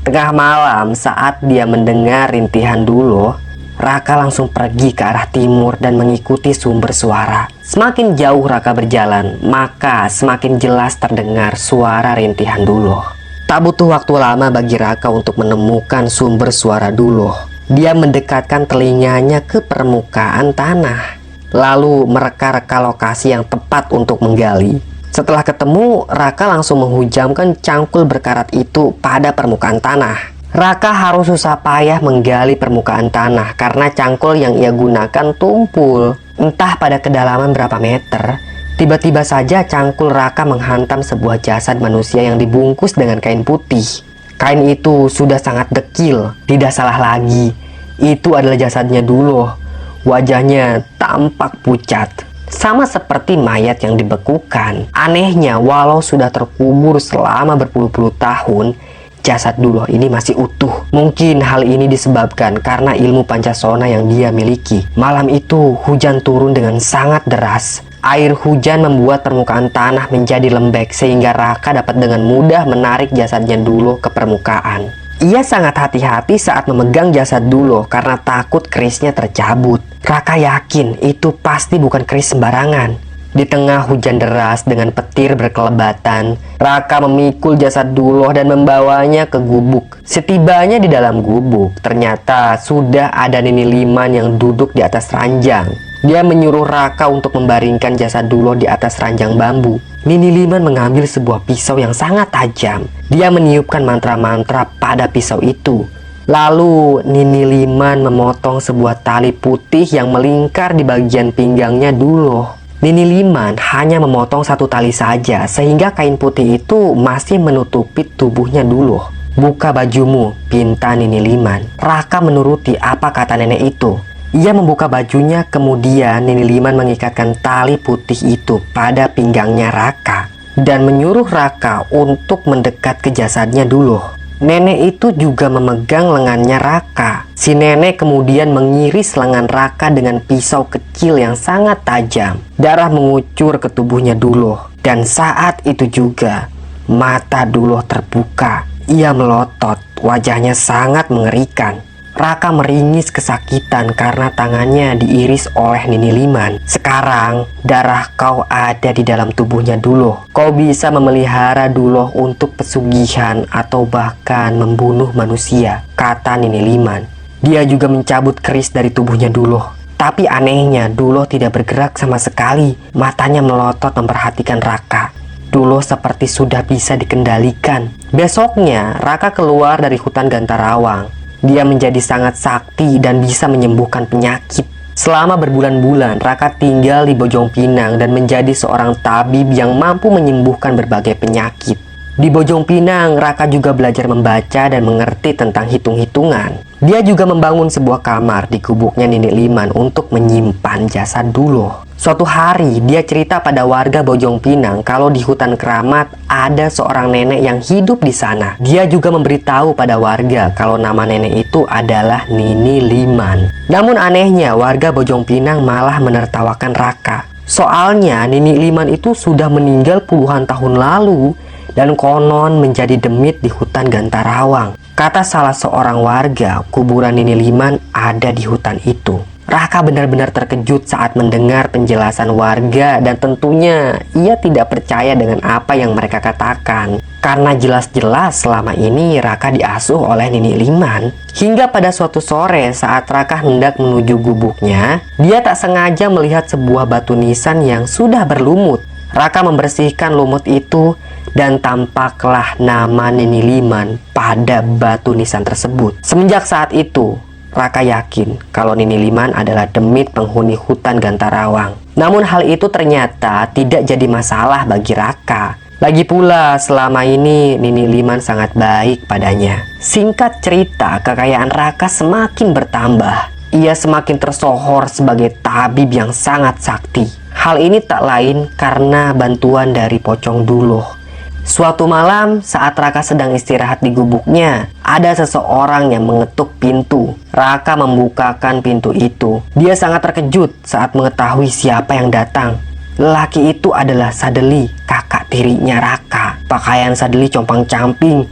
Tengah malam saat dia mendengar rintihan Duloh, Raka langsung pergi ke arah timur dan mengikuti sumber suara. Semakin jauh Raka berjalan, maka semakin jelas terdengar suara rintihan Duloh. Tak butuh waktu lama bagi Raka untuk menemukan sumber suara Duloh. Dia mendekatkan telinganya ke permukaan tanah, lalu mereka-reka lokasi yang tepat untuk menggali. Setelah ketemu, Raka langsung menghujamkan cangkul berkarat itu pada permukaan tanah. Raka harus susah payah menggali permukaan tanah karena cangkul yang ia gunakan tumpul. Entah pada kedalaman berapa meter, tiba-tiba saja cangkul Raka menghantam sebuah jasad manusia yang dibungkus dengan kain putih. Kain itu sudah sangat dekil, tidak salah lagi. Itu adalah jasadnya Duloh. Wajahnya tampak pucat, sama seperti mayat yang dibekukan. Anehnya, walau sudah terkubur selama berpuluh-puluh tahun, jasad Duloh ini masih utuh. Mungkin hal ini disebabkan karena ilmu Pancasona yang dia miliki. Malam itu hujan turun dengan sangat deras. Air hujan membuat permukaan tanah menjadi lembek sehingga Raka dapat dengan mudah menarik jasadnya Duloh ke permukaan. Ia sangat hati-hati saat memegang jasad Duloh karena takut kerisnya tercabut. Raka yakin itu pasti bukan keris sembarangan. Di tengah hujan deras dengan petir berkelebatan, Raka memikul jasad Duloh dan membawanya ke gubuk. Setibanya di dalam gubuk, ternyata sudah ada Nini Liman yang duduk di atas ranjang. Dia menyuruh Raka untuk membaringkan jasad Duloh di atas ranjang bambu. Nini Liman mengambil sebuah pisau yang sangat tajam. Dia meniupkan mantra-mantra pada pisau itu. Lalu Nini Liman memotong sebuah tali putih yang melingkar di bagian pinggangnya Duloh. Nini Liman hanya memotong satu tali saja sehingga kain putih itu masih menutupi tubuhnya Duloh. "Buka bajumu," pinta Nini Liman. Raka menuruti apa kata nenek itu. Ia membuka bajunya, kemudian Nini Liman mengikatkan tali putih itu pada pinggangnya Raka dan menyuruh Raka untuk mendekat ke jasadnya Duloh. Nenek itu juga memegang lengannya Raka. Si nenek kemudian mengiris lengan Raka dengan pisau kecil yang sangat tajam. Darah mengucur ke tubuhnya Duloh. Dan saat itu juga mata Duloh terbuka. Ia melotot, wajahnya sangat mengerikan. Raka meringis kesakitan karena tangannya diiris oleh Nini Liman. "Sekarang darah kau ada di dalam tubuhnya Duloh. Kau bisa memelihara Duloh untuk pesugihan atau bahkan membunuh manusia," kata Nini Liman. Dia juga mencabut keris dari tubuhnya Duloh. Tapi anehnya Duloh tidak bergerak sama sekali. Matanya melotot memperhatikan Raka. Duloh seperti sudah bisa dikendalikan. Besoknya Raka keluar dari hutan Gantarawang. Dia menjadi sangat sakti dan bisa menyembuhkan penyakit. Selama berbulan-bulan, Raka tinggal di Bojong Pinang dan menjadi seorang tabib yang mampu menyembuhkan berbagai penyakit. Di Bojong Pinang, Raka juga belajar membaca dan mengerti tentang hitung-hitungan. Dia juga membangun sebuah kamar di gubuknya Nini Liman untuk menyimpan jasad Duloh. Suatu hari, dia cerita pada warga Bojong Pinang kalau di hutan keramat ada seorang nenek yang hidup di sana. Dia juga memberitahu pada warga kalau nama nenek itu adalah Nini Liman. Namun anehnya, warga Bojong Pinang malah menertawakan Raka. Soalnya Nini Liman itu sudah meninggal puluhan tahun lalu dan konon menjadi demit di hutan Gantarawang. Kata salah seorang warga, kuburan Nini Liman ada di hutan itu. Raka benar-benar terkejut saat mendengar penjelasan warga dan tentunya ia tidak percaya dengan apa yang mereka katakan. Karena jelas-jelas selama ini Raka diasuh oleh Nini Liman. Hingga pada suatu sore saat Raka hendak menuju gubuknya, dia tak sengaja melihat sebuah batu nisan yang sudah berlumut. Raka membersihkan lumut itu dan tampaklah nama Nini Liman pada batu nisan tersebut. Semenjak saat itu, Raka yakin kalau Nini Liman adalah demit penghuni hutan Gantarawang. Namun hal itu ternyata tidak jadi masalah bagi Raka. Lagi pula selama ini Nini Liman sangat baik padanya. Singkat cerita, kekayaan Raka semakin bertambah. Ia semakin tersohor sebagai tabib yang sangat sakti. Hal ini tak lain karena bantuan dari Pocong Duloh. Suatu malam saat Raka sedang istirahat di gubuknya, ada seseorang yang mengetuk pintu. Raka membukakan pintu itu. Dia sangat terkejut saat mengetahui siapa yang datang. Lelaki itu adalah Sadeli, kakak tirinya Raka. Pakaian Sadeli compang-camping,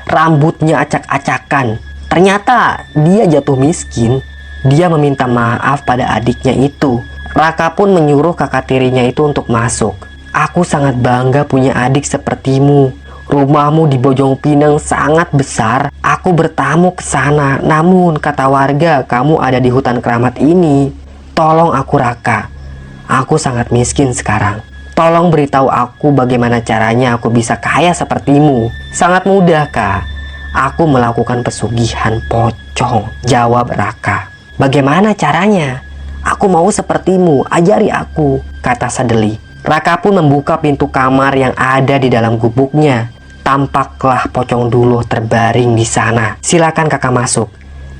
rambutnya acak-acakan. Ternyata dia jatuh miskin. Dia meminta maaf pada adiknya itu. Raka pun menyuruh kakak tirinya itu untuk masuk. Aku sangat bangga punya adik sepertimu. Rumahmu di Bojong Pinang sangat besar. Aku bertamu ke sana. Namun kata warga kamu ada di hutan keramat ini. Tolong aku Raka. Aku sangat miskin sekarang. Tolong beritahu aku bagaimana caranya aku bisa kaya sepertimu. Sangat mudah Kak. Aku melakukan pesugihan pocong, jawab Raka. Bagaimana caranya? Aku mau sepertimu, ajari aku, kata Sadeli. Raka pun membuka pintu kamar yang ada di dalam gubuknya. Tampaklah pocong Duloh terbaring di sana. Silakan kakak masuk.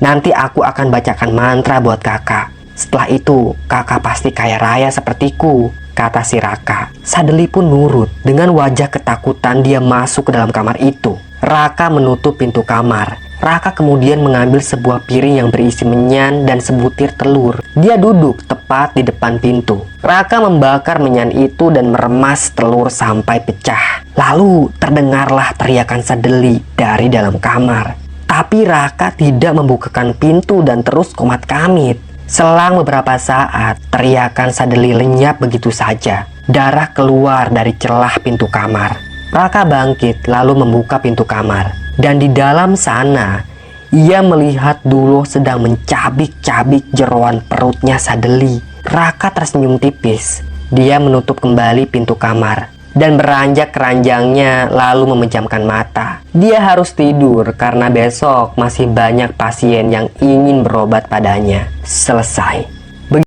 Nanti aku akan bacakan mantra buat kakak. Setelah itu, kakak pasti kaya raya sepertiku, kata si Raka. Sadeli pun nurut. Dengan wajah ketakutan dia masuk ke dalam kamar itu. Raka menutup pintu kamar. Raka kemudian mengambil sebuah piring yang berisi menyan dan sebutir telur. Dia duduk tepat di depan pintu. Raka membakar menyan itu dan meremas telur sampai pecah. Lalu terdengarlah teriakan Sadeli dari dalam kamar. Tapi Raka tidak membukakan pintu dan terus komat kamit. Selang beberapa saat, teriakan Sadeli lenyap begitu saja. Darah keluar dari celah pintu kamar. Raka bangkit lalu membuka pintu kamar. Dan di dalam sana, ia melihat Duloh sedang mencabik-cabik jeroan perutnya Sadeli. Raka tersenyum tipis. Dia menutup kembali pintu kamar dan beranjak ke ranjangnya lalu memejamkan mata. Dia harus tidur karena besok masih banyak pasien yang ingin berobat padanya. Selesai.